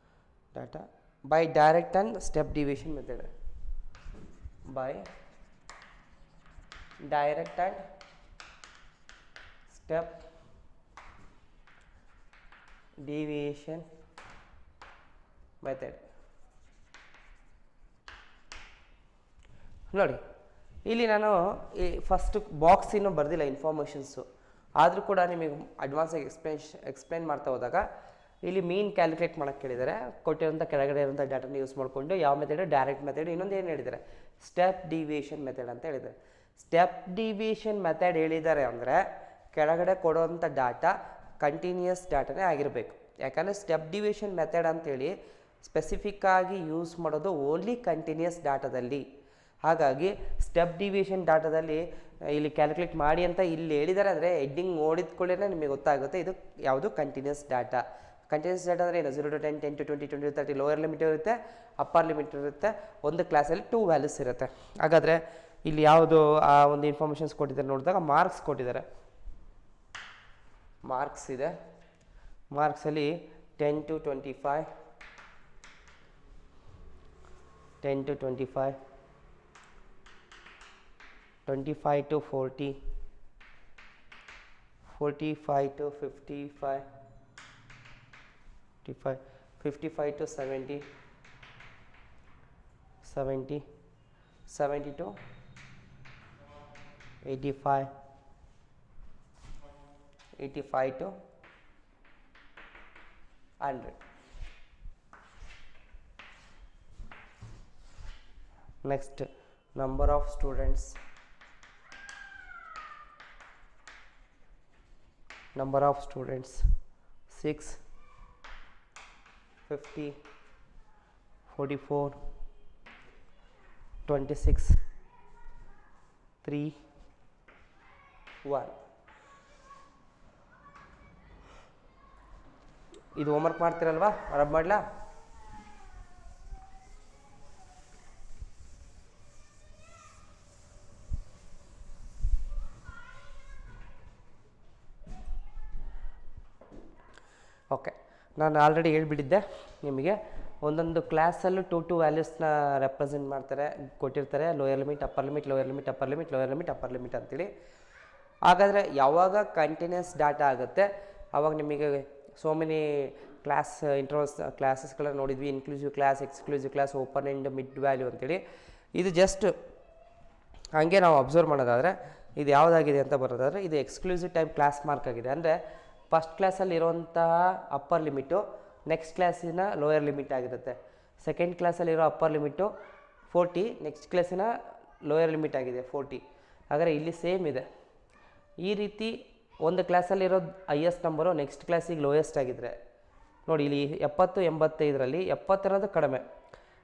S1: data by direct and step deviation method. By direct and step deviation method. ನೋಡಿ, ಇಲ್ಲಿ ನಾನು ಈ ಫಸ್ಟ್ ಬಾಕ್ಸ್ ಇನ್ನೂ ಬರೆದಿಲ್ಲ ಇನ್ಫಾರ್ಮೇಷನ್ಸು, ಆದರೂ ಕೂಡ ನಿಮಗೆ ಅಡ್ವಾನ್ಸಾಗಿ ಎಕ್ಸ್ಪ್ಲೇನ್ ಮಾಡ್ತಾ ಹೋದಾಗ ಇಲ್ಲಿ ಮೀನ್ ಕ್ಯಾಲ್ಕುಲೇಟ್ ಮಾಡೋಕ್ಕೆ ಕೇಳಿದ್ದಾರೆ. ಕೊಟ್ಟಿರೋಂಥ ಕೆಳಗಡೆ ಇರೋಂಥ ಡಾಟಾನ ಯೂಸ್ ಮಾಡಿಕೊಂಡು ಯಾವ ಮೆಥಡ್? Direct method. ಇನ್ನೊಂದು ಏನು ಹೇಳಿದ್ದಾರೆ? ಸ್ಟೆಪ್ ಡಿವಿಯೇಷನ್ ಮೆಥಡ್ ಅಂತ ಹೇಳಿದ್ದಾರೆ. ಸ್ಟೆಪ್ ಡಿವಿಯೇಷನ್ ಮೆಥಡ್ ಹೇಳಿದ್ದಾರೆ ಅಂದರೆ ಕೆಳಗಡೆ ಕೊಡುವಂಥ ಡಾಟಾ ಕಂಟಿನ್ಯೂಯಸ್ ಡಾಟಾನೇ ಆಗಿರಬೇಕು. ಯಾಕಂದರೆ ಸ್ಟೆಪ್ ಡಿವಿಯೇಷನ್ ಮೆಥಡ್ ಅಂತೇಳಿ ಸ್ಪೆಸಿಫಿಕ್ಕಾಗಿ ಯೂಸ್ ಮಾಡೋದು ಓನ್ಲಿ ಕಂಟಿನ್ಯೂಯಸ್ ಡಾಟಾದಲ್ಲಿ. ಹಾಗಾಗಿ ಸ್ಟೆಪ್ ಡಿವಿಯೇಷನ್ ಡಾಟಾದಲ್ಲಿ ಇಲ್ಲಿ ಕ್ಯಾಲ್ಕುಲೇಟ್ ಮಾಡಿ ಅಂತ ಇಲ್ಲಿ ಹೇಳಿದ್ದಾರೆ. ಅಂದರೆ ಹೆಡ್ಡಿಂಗ್ ನೋಡಿದ್ಕೊಳ್ಳೇ ನಿಮಗೆ ಗೊತ್ತಾಗುತ್ತೆ ಇದು ಯಾವುದು ಕಂಟಿನ್ಯೂಯಸ್ ಡಾಟಾ. ಕಂಟಿನ್ಯೂಸ್ ಡಾಟಾ ಅಂದರೆ ಏನು? 0 to 10, 10 to 20, 20 to 30 lower limit ಇರುತ್ತೆ, ಅಪ್ಪರ್ ಲಿಮಿಟ್ ಇರುತ್ತೆ. ಒಂದು ಕ್ಲಾಸಲ್ಲಿ 2 ವ್ಯಾಲ್ಯೂಸ್ ಇರುತ್ತೆ. ಹಾಗಾದರೆ ಇಲ್ಲಿ ಯಾವುದು ಆ ಒಂದು ಇನ್ಫಾರ್ಮೇಷನ್ಸ್ ಕೊಟ್ಟಿದ್ದಾರೆ ನೋಡಿದಾಗ ಮಾರ್ಕ್ಸ್ ಕೊಟ್ಟಿದ್ದಾರೆ. ಮಾರ್ಕ್ಸ್ ಇದೆ. ಮಾರ್ಕ್ಸಲ್ಲಿ 10 to 25, 10 to 25, 25 to 40, 45 to 55, 55 to 70, 70 to 85, 85 to 100. Next, number of students. Number of students 6, 50, 44, 26, 3, 1. ಇದು ಹೋಮ್ವರ್ಕ್ ಮಾಡ್ತೀರಲ್ವಾ? ರಬ್ ಮಾಡಲಾ? ಓಕೆ, ನಾನು ಆಲ್ರೆಡಿ ಹೇಳ್ಬಿಟ್ಟಿದ್ದೆ ನಿಮಗೆ. ಒಂದೊಂದು ಕ್ಲಾಸಲ್ಲೂ 2 ವ್ಯಾಲ್ಯೂಸ್ನ ರೆಪ್ರೆಸೆಂಟ್ ಮಾಡ್ತಾರೆ, ಕೊಟ್ಟಿರ್ತಾರೆ. Lower limit, upper limit, lower limit, upper limit, lower limit, upper limit ಅಂತೇಳಿ. ಹಾಗಾದರೆ ಯಾವಾಗ ಕಂಟಿನ್ಯೂಸ್ ಡಾಟಾ ಆಗುತ್ತೆ ಆವಾಗ ನಿಮಗೆ ಸೋ ಮೆನಿ ಕ್ಲಾಸಸ್ಗಳನ್ನ ನೋಡಿದ್ವಿ, inclusive class, exclusive class, open and mid value ಅಂತೇಳಿ. ಇದು ಜಸ್ಟ್ ಹಾಗೆ ನಾವು ಅಬ್ಸರ್ವ್ ಮಾಡೋದಾದರೆ ಇದು ಯಾವುದಾಗಿದೆ ಅಂತ ಬರೋದಾದರೆ ಇದು ಎಕ್ಸ್ಕ್ಲೂಸಿವ್ ಟೈಪ್ ಕ್ಲಾಸ್ ಮಾರ್ಕ್ ಆಗಿದೆ. ಅಂದರೆ ಫಸ್ಟ್ ಕ್ಲಾಸಲ್ಲಿ ಇರುವಂತಹ ಅಪ್ಪರ್ ಲಿಮಿಟು ನೆಕ್ಸ್ಟ್ ಕ್ಲಾಸಿನ ಲೋಯರ್ ಲಿಮಿಟ್ ಆಗಿರುತ್ತೆ. ಸೆಕೆಂಡ್ ಕ್ಲಾಸಲ್ಲಿರೋ ಅಪ್ಪರ್ ಲಿಮಿಟು 40, ನೆಕ್ಸ್ಟ್ ಕ್ಲಾಸಿನ ಲೋಯರ್ ಲಿಮಿಟ್ ಆಗಿದೆ 40. ಹಾಗಾದರೆ ಇಲ್ಲಿ ಸೇಮ್ ಇದೆ. ಈ ರೀತಿ ಒಂದು ಕ್ಲಾಸಲ್ಲಿರೋದು ಹೈಯೆಸ್ಟ್ ನಂಬರು ನೆಕ್ಸ್ಟ್ ಕ್ಲಾಸಿಗೆ ಲೋಯೆಸ್ಟ್ ಆಗಿದ್ದರೆ ನೋಡಿ, ಇಲ್ಲಿ 70, 85ರಲ್ಲಿ 70 ಅನ್ನೋದು ಕಡಿಮೆ,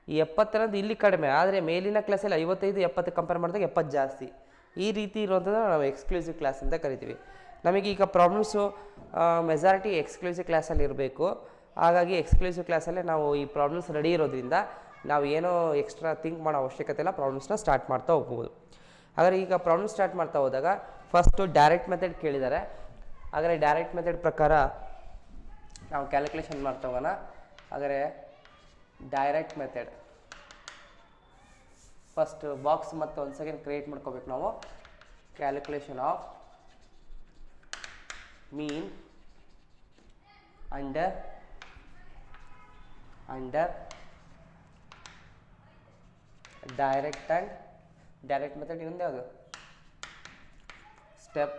S1: ಈ 70 ಅನ್ನೋದು ಇಲ್ಲಿ ಕಡಿಮೆ, ಆದರೆ ಮೇಲಿನ ಕ್ಲಾಸಲ್ಲಿ 55, 70 ಕಂಪೇರ್ ಮಾಡಿದಾಗ 70 ಜಾಸ್ತಿ. ಈ ರೀತಿ ಇರುವಂಥದ್ದು ನಾವು ಎಕ್ಸ್ಕ್ಲೂಸಿವ್ ಕ್ಲಾಸ್ ಅಂತ ಕರಿತೀವಿ. ನಮಗೀಗ ಪ್ರಾಬ್ಲಮ್ಸು ಮೆಜಾರಿಟಿ ಎಕ್ಸ್ಕ್ಲೂಸಿವ್ ಕ್ಲಾಸಲ್ಲಿ ಇರಬೇಕು. ಹಾಗಾಗಿ ಎಕ್ಸ್ಕ್ಲೂಸಿವ್ ಕ್ಲಾಸಲ್ಲೇ ನಾವು ಈ ಪ್ರಾಬ್ಲಮ್ಸ್ ರೆಡಿ ಇರೋದ್ರಿಂದ ನಾವು ಏನೋ ಎಕ್ಸ್ಟ್ರಾ ಥಿಂಕ್ ಮಾಡೋ ಅವಶ್ಯಕತೆ ಇಲ್ಲ, ಪ್ರಾಬ್ಲಮ್ಸ್ನ ಸ್ಟಾರ್ಟ್ ಮಾಡ್ತಾ ಹೋಗ್ಬೋದು. ಹಾಗಾದರೆ ಈಗ ಪ್ರಾಬ್ಲಮ್ ಸ್ಟಾರ್ಟ್ ಮಾಡ್ತಾ ಹೋದಾಗ ಫಸ್ಟು ಡೈರೆಕ್ಟ್ ಮೆಥಡ್ ಕೇಳಿದ್ದಾರೆ. ಹಾಗಾದರೆ ಡೈರೆಕ್ಟ್ ಮೆಥಡ್ ಪ್ರಕಾರ ನಾವು ಕ್ಯಾಲ್ಕುಲೇಷನ್ ಮಾಡ್ತಾ ಹೋಗೋಣ. ಹಾಗಾದರೆ ಡೈರೆಕ್ಟ್ ಮೆಥಡ್ ಫಸ್ಟ್ ಬಾಕ್ಸ್ ಮತ್ತು ಒಂದು ಸೆಕೆಂಡ್ ಕ್ರಿಯೇಟ್ ಮಾಡ್ಕೋಬೇಕು ನಾವು. Calculation of mean under direct and direct method ಇನ್ನೊಂದು ಯಾವುದು ಸ್ಟೆಪ್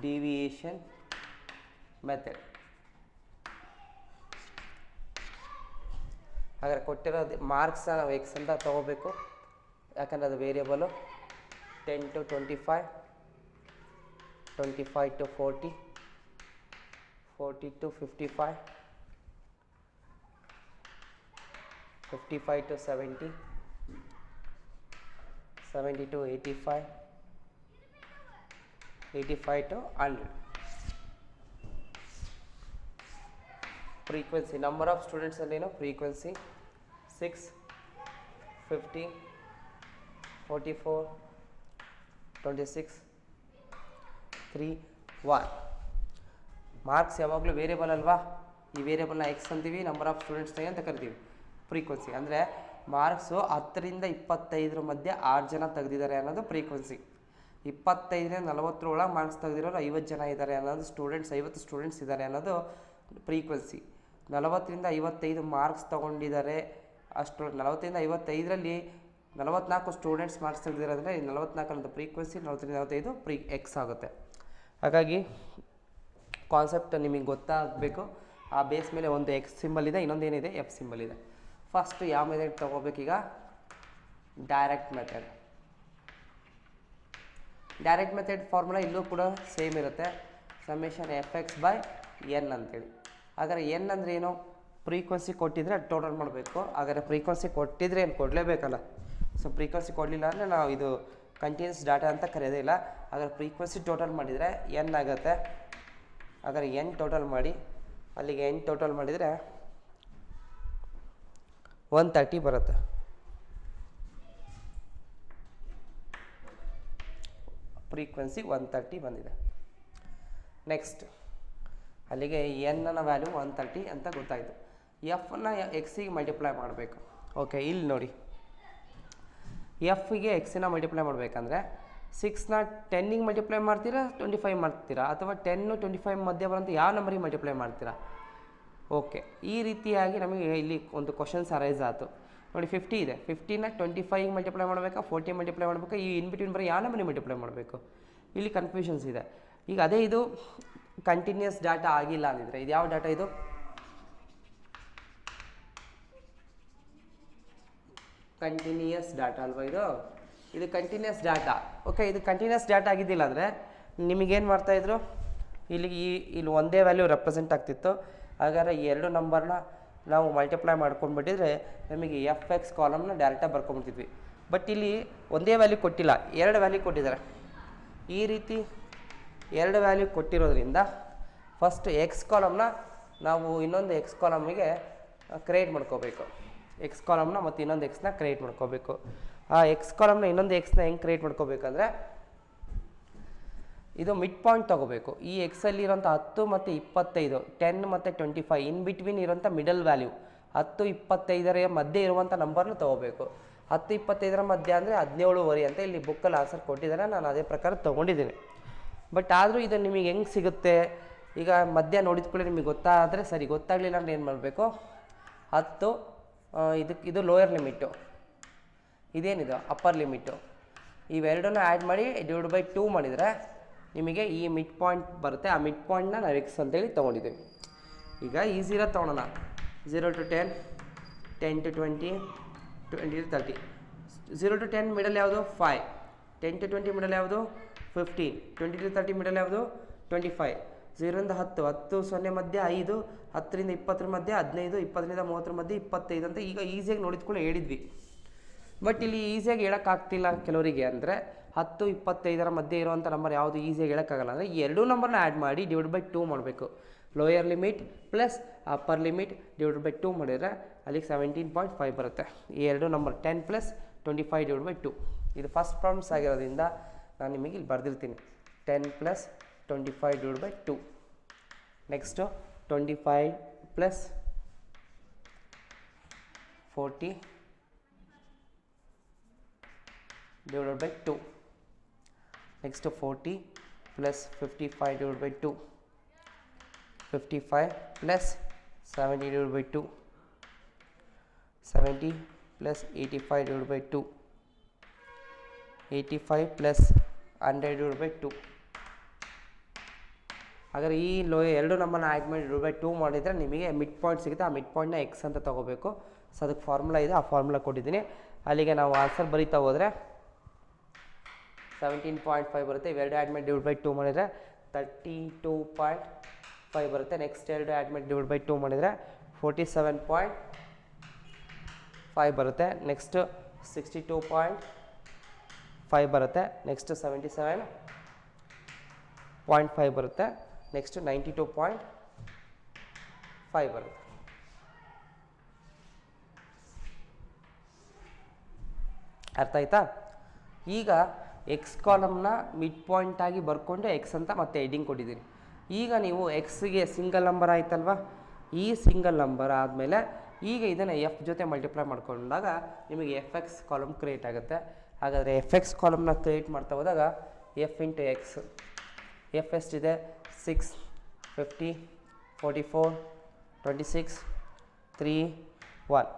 S1: ಡಿವಿಯೇಷನ್ ಮೆಥಡ್. ಹಾಗಾದರೆ ಕೊಟ್ಟಿರೋದು ಮಾರ್ಕ್ಸ್ನ ನಾವು ಎಕ್ಸ್ ಅಂತ ತೊಗೋಬೇಕು, ಯಾಕಂದರೆ ಅದು ವೇರಿಯಬಲು. 10 to 25, 25 to 40, 40 to 55, 55 to 70, 70 to 85, 85 to 100. Frequency number of students ಅಲ್ಲೇನೋ ಫ್ರೀಕ್ವೆನ್ಸಿ 6, 50, 44, 26, 3, 1. ಮಾರ್ಕ್ಸ್ ಯಾವಾಗಲೂ ವೇರಿಯಬಲ್ ಅಲ್ವಾ, ಈ ವೇರಿಯಬಲ್ನ ಎಕ್ಸ್ ಅಂತೀವಿ, ನಂಬರ್ ಆಫ್ ಸ್ಟೂಡೆಂಟ್ಸ್ನ ಅಂತ ಕರಿತೀವಿ. ಫ್ರೀಕ್ವೆನ್ಸಿ ಅಂದರೆ ಮಾರ್ಕ್ಸು 10ರಿಂದ 25 ಮಧ್ಯೆ 6 ಜನ ತೆಗೆದಿದ್ದಾರೆ ಅನ್ನೋದು ಫ್ರೀಕ್ವೆನ್ಸಿ. 25ರಿಂದ 40 ಒಳಗೆ ಮಾರ್ಕ್ಸ್ ತೆಗೆದಿರೋರು 50 ಜನ ಇದ್ದಾರೆ ಅನ್ನೋದು ಸ್ಟೂಡೆಂಟ್ಸ್, 50 ಸ್ಟೂಡೆಂಟ್ಸ್ ಇದ್ದಾರೆ ಅನ್ನೋದು ಫ್ರೀಕ್ವೆನ್ಸಿ. 40ರಿಂದ 55 ಮಾರ್ಕ್ಸ್ ತೊಗೊಂಡಿದ್ದಾರೆ ಅಷ್ಟು, 40ರಿಂದ 55ರಲ್ಲಿ 44 ಸ್ಟೂಡೆಂಟ್ಸ್ ಮಾರ್ಕ್ಸ್ ತೆಗೆದಿರೋದ್ರೆ 44 ಅನ್ನೋದು ಫ್ರೀಕ್ವೆನ್ಸಿ, 40ರಿಂದ 45 ಎಕ್ಸ್ ಆಗುತ್ತೆ. ಹಾಗಾಗಿ ಕಾನ್ಸೆಪ್ಟ್ ನಿಮಗೆ ಗೊತ್ತಾಗಬೇಕು. ಆ ಬೇಸ್ ಮೇಲೆ ಒಂದು ಎಕ್ಸ್ ಸಿಂಬಲ್ ಇದೆ, ಇನ್ನೊಂದು ಏನಿದೆ ಎಫ್ ಸಿಂಬಲ್ ಇದೆ. ಫಸ್ಟ್ ಯಾವ ಮೆಥಡ್ ತೊಗೋಬೇಕೀಗ, direct method. Direct method formula ಇಲ್ಲೂ ಕೂಡ ಸೇಮ್ ಇರುತ್ತೆ, ಸಮೇಷನ್ fx/n ಅಂತೇಳಿ. ಹಾಗಾದರೆ ಎನ್ ಅಂದರೆ ಏನು, ಫ್ರೀಕ್ವೆನ್ಸಿ ಕೊಟ್ಟಿದ್ರೆ ಅದು ಟೋಟಲ್ ಮಾಡಬೇಕು. ಹಾಗಾದರೆ ಫ್ರೀಕ್ವೆನ್ಸಿ ಕೊಟ್ಟಿದ್ರೆ ಏನು ಕೊಡಲೇಬೇಕಲ್ಲ, ಸೊ ಫ್ರೀಕ್ವೆನ್ಸಿ ಕೊಡಲಿಲ್ಲ ಅಂದರೆ ನಾವು ಇದು ಕಂಟಿನ್ಯೂಸ್ ಡಾಟಾ ಅಂತ ಕರೆಯೋದೇ ಇಲ್ಲ. ಹಾಗಾದ್ರೆ ಫ್ರೀಕ್ವೆನ್ಸಿ ಟೋಟಲ್ ಮಾಡಿದರೆ ಎನ್ ಆಗುತ್ತೆ. ಹಾಗಾದ್ರೆ ಎನ್ ಟೋಟಲ್ ಮಾಡಿ, ಅಲ್ಲಿಗೆ ಎನ್ ಟೋಟಲ್ ಮಾಡಿದರೆ 130 ಬರುತ್ತೆ. ಫ್ರೀಕ್ವೆನ್ಸಿ 130 ಬಂದಿದೆ. ನೆಕ್ಸ್ಟ್ ಅಲ್ಲಿಗೆ ಎನ್ನ ವ್ಯಾಲ್ಯೂ 130 ಅಂತ ಗೊತ್ತಾಯಿತು. ಎಫ್ನ ಎಕ್ಸಿಗೆ ಮಲ್ಟಿಪ್ಲೈ ಮಾಡಬೇಕು. ಓಕೆ, ಇಲ್ಲಿ ನೋಡಿ, ಎಫ್ಗೆ ಎಕ್ಸಿನ ಮಲ್ಟಿಪ್ಲೈ ಮಾಡಬೇಕಂದ್ರೆ 6ನ 10ಗೆ ಮಲ್ಟಿಪ್ಲೈ ಮಾಡ್ತೀರಾ, 25 ಮಾಡ್ತೀರಾ, ಅಥವಾ 10, 25 ಮಧ್ಯೆ ಬರೋಂಥ ಯಾವ ನಂಬರಿಗೆ ಮಲ್ಟಿಪ್ಲೈ ಮಾಡ್ತೀರಾ. ಓಕೆ, ಈ ರೀತಿಯಾಗಿ ನಮಗೆ ಇಲ್ಲಿ ಒಂದು ಕ್ವಶನ್ಸ್ ಅರೈಸ್ ಆಯಿತು. ನೋಡಿ 50 ಇದೆ, 50ನ 25ಗೆ ಮಲ್ಟಿಪ್ಲೈ ಮಾಡಬೇಕಾ, 40 ಮಲ್ಟಿಪ್ಲೈ ಮಾಡಬೇಕಾ, ಈ ಇನ್ ಬಿಟ್ವೀನ್ ಬರೀ ಯಾವ ನಂಬರಿಗೆ ಮಲ್ಟಿಪ್ಲೈ ಮಾಡಬೇಕು, ಇಲ್ಲಿ ಕನ್ಫ್ಯೂಷನ್ಸ್ ಇದೆ. ಈಗ ಅದೇ ಇದು ಕಂಟಿನ್ಯೂಸ್ ಡಾಟಾ ಆಗಿಲ್ಲ ಅಂದಿದ್ರೆ ಇದು ಯಾವ ಡಾಟಾ, ಇದು ಕಂಟಿನ್ಯೂಯಸ್ ಡಾಟಾ ಅಲ್ವಾ, ಇದು ಕಂಟಿನ್ಯೂಸ್ ಡಾಟಾ. ಓಕೆ, ಇದು ಕಂಟಿನ್ಯೂಸ್ ಡಾಟಾ ಆಗಿದ್ದಿಲ್ಲ ಅಂದರೆ ನಿಮಗೇನು ಮಾಡ್ತಾಯಿದ್ರು, ಇಲ್ಲಿ ಒಂದೇ ವ್ಯಾಲ್ಯೂ ರೆಪ್ರೆಸೆಂಟ್ ಆಗ್ತಿತ್ತು. ಹಾಗಾದ್ರೆ ಈ ಎರಡು ನಂಬರ್ನ ನಾವು ಮಲ್ಟಿಪ್ಲೈ ಮಾಡ್ಕೊಂಡ್ಬಿಟ್ಟಿದ್ರೆ ನಮಗೆ ಎಫ್ ಎಕ್ಸ್ ಕಾಲಮ್ನ ಡೈರೆಕ್ಟಾಗಿ ಬರ್ಕೊಂಡ್ಬಿಡ್ತಿದ್ವಿ. ಬಟ್ ಇಲ್ಲಿ ಒಂದೇ ವ್ಯಾಲ್ಯೂ ಕೊಟ್ಟಿಲ್ಲ, 2 ವ್ಯಾಲ್ಯೂ ಕೊಟ್ಟಿದ್ದಾರೆ. ಈ ರೀತಿ 2 ವ್ಯಾಲ್ಯೂ ಕೊಟ್ಟಿರೋದ್ರಿಂದ ಫಸ್ಟ್ ಎಕ್ಸ್ ಕಾಲಮ್ನ ನಾವು ಇನ್ನೊಂದು ಎಕ್ಸ್ ಕಾಲಮಿಗೆ ಕ್ರಿಯೇಟ್ ಮಾಡ್ಕೋಬೇಕು. ಎಕ್ಸ್ ಕಾಲಮ್ನ ಮತ್ತು ಇನ್ನೊಂದು ಎಕ್ಸ್ನ ಕ್ರಿಯೇಟ್ ಮಾಡ್ಕೋಬೇಕು. ಆ ಎಕ್ಸ್ ಕಾಲಮ್ನ ಇನ್ನೊಂದು ಎಕ್ಸ್ನ ಹೆಂಗೆ ಕ್ರಿಯೇಟ್ ಮಾಡ್ಕೋಬೇಕಂದ್ರೆ ಇದು ಮಿಡ್ ಪಾಯಿಂಟ್ ತೊಗೋಬೇಕು. ಈ ಎಕ್ಸಲ್ಲಿ ಇರೋಂಥ 10 ಮತ್ತು 25, 10 ಮತ್ತು 25 ಇನ್ ಬಿಟ್ವೀನ್ ಇರೋಂಥ ಮಿಡಲ್ ವ್ಯಾಲ್ಯೂ 10, 25ರ ಮಧ್ಯೆ ಇರುವಂಥ ನಂಬರ್ನ ತೊಗೋಬೇಕು. 10, 25ರ ಮಧ್ಯೆ ಅಂದರೆ 17.5 ಅಂತ ಇಲ್ಲಿ ಬುಕ್ಕಲ್ಲಿ ಆನ್ಸರ್ ಕೊಟ್ಟಿದ್ದಾರೆ, ನಾನು ಅದೇ ಪ್ರಕಾರ ತೊಗೊಂಡಿದ್ದೀನಿ. ಬಟ್ ಆದರೂ ಇದು ನಿಮಗೆ ಹೆಂಗೆ ಸಿಗುತ್ತೆ, ಈಗ ಮಧ್ಯ ನೋಡಿದ್ಕೊಳ್ಳಿ ನಿಮಗೆ ಗೊತ್ತಾದರೆ ಸರಿ, ಗೊತ್ತಾಗಲಿಲ್ಲ ಅಂದರೆ ಏನು ಮಾಡಬೇಕು, 10 ಇದು ಲೋಯರ್ ಲಿಮಿಟು, ಇದೇನಿದು ಅಪ್ಪರ್ ಲಿಮಿಟು, ಇವೆರಡನ್ನೂ ಆ್ಯಡ್ ಮಾಡಿ /2 ಮಾಡಿದರೆ ನಿಮಗೆ ಈ ಮಿಡ್ ಪಾಯಿಂಟ್ ಬರುತ್ತೆ. ಆ ಮಿಡ್ ಪಾಯಿಂಟ್ನ ನಾವು ಎಕ್ಸ್ ಅಂತೇಳಿ ತೊಗೊಂಡಿದ್ದೀವಿ. ಈಗ ಈಸಿರೋ ತೊಗೊಳೋಣ. 0 to 10, 10 to 20, 20 to 30. 0 to 10 middle ಯಾವುದು 5, 10 to 20 ಮಿಡಲ್ ಯಾವುದು 15, 20 to 30 ಮಿಡಲ್ ಯಾವುದು 25, 0 ಇಂದ 10, 10 0 ಮಧ್ಯೆ 5, 10 ರಿಂದ 20 ಮಧ್ಯೆ 15, 20 ರಿಂದ 30 ಮಧ್ಯೆ 25 ಅಂತ ಈಗ ಈಸಿಯಾಗಿ ನೋಡಿದ್ಕೊಂಡು ಹೇಳಿದ್ವಿ. ಬಟ್ ಇಲ್ಲಿ ಈಸಿಯಾಗಿ ಹೇಳೋಕ್ಕಾಗ್ತಿಲ್ಲ ಕೆಲವರಿಗೆ, ಅಂದರೆ 10, 25 ಮಧ್ಯೆ ಇರುವಂಥ ನಂಬರ್ ಯಾವುದು ಈಸಿಯಾಗಿ ಹೇಳೋಕ್ಕಾಗಲ್ಲ. ಅಂದರೆ ಈ ಎರಡೂ ನಂಬರ್ನ ಆ್ಯಡ್ ಮಾಡಿ /2 ಮಾಡಬೇಕು. Lower limit plus upper limit /2 ಮಾಡಿದರೆ ಅಲ್ಲಿಗೆ 17.5 ಬರುತ್ತೆ. ಈ ಎರಡು ನಂಬರ್ 10 + 25 /2. ಇದು ಫಸ್ಟ್ ಪ್ರಾಬ್ಲಮ್ಸ್ ಆಗಿರೋದ್ರಿಂದ ನಾನು ನಿಮಗೆ ಇಲ್ಲಿ ಬರೆದಿರ್ತೀನಿ 10 + 25 /2. ನೆಕ್ಸ್ಟು 25 + 40 /2. ನೆಕ್ಸ್ಟ್ 40 + 55 /2. 55 + 70 /2. 70 + 85 /2. 85 + 100 /2. ಹಾಗಾದರೆ ಈ ಎರಡು ನಂಬರ್ನ ಆ್ಯಡ್ ಮಾಡಿ /2 ಮಾಡಿದರೆ ನಿಮಗೆ ಮಿಡ್ ಪಾಯಿಂಟ್ ಸಿಗುತ್ತೆ. ಆ ಮಿಡ್ ಪಾಯಿಂಟ್ನ ಎಕ್ಸ್ ಅಂತ ತೊಗೋಬೇಕು. ಸೊ ಅದಕ್ಕೆ ಫಾರ್ಮುಲಾ ಇದೆ, ಆ ಫಾರ್ಮುಲಾ ಕೊಟ್ಟಿದ್ದೀನಿ. ಅಲ್ಲಿಗೆ ನಾವು ಆನ್ಸರ್ ಬರೀತಾ ಹೋದರೆ 17.5 ಬರುತ್ತೆ. ಇವೆರಡು ಆ್ಯಡ್ ಮಾಡಿ /2 ಮಾಡಿದರೆ 32.5 ಬರುತ್ತೆ. ನೆಕ್ಸ್ಟ್ ಎರಡು ಆ್ಯಡ್ ಮಾಡಿ /2 ಮಾಡಿದರೆ 47.5 ಬರುತ್ತೆ. ನೆಕ್ಸ್ಟ್ 62.5 ಬರುತ್ತೆ. ನೆಕ್ಸ್ಟ್ 77.5 ಬರುತ್ತೆ. ನೆಕ್ಸ್ಟ್ 92.5 ಬರುತ್ತೆ. ಅರ್ಥ ಆಯ್ತಾ? ಈಗ ಎಕ್ಸ್ ಕಾಲಮ್ನ ಮಿಡ್ ಪಾಯಿಂಟ್ ಆಗಿ ಬರ್ಕೊಂಡು ಎಕ್ಸ್ ಅಂತ ಮತ್ತೆ ಹೆಡ್ಡಿಂಗ್ ಕೊಟ್ಟಿದ್ದೀನಿ. ಈಗ ನೀವು ಎಕ್ಸ್ಗೆ ಸಿಂಗಲ್ ನಂಬರ್ ಆಯ್ತಲ್ವ, ಈ ಸಿಂಗಲ್ ನಂಬರ್ ಆದಮೇಲೆ ಈಗ ಇದನ್ನು ಎಫ್ ಜೊತೆ ಮಲ್ಟಿಪ್ಲೈ ಮಾಡ್ಕೊಂಡಾಗ ನಿಮಗೆ FX ಕಾಲಮ್ ಕ್ರಿಯೇಟ್ ಆಗುತ್ತೆ. ಹಾಗಾದರೆ FX ಕಾಲಮ್ನ ಕ್ರಿಯೇಟ್ ಮಾಡ್ತಾ ಹೋದಾಗ F × X, ಎಫ್ ಎಷ್ಟಿದೆ 6, 50, 44, 26, 3, 1.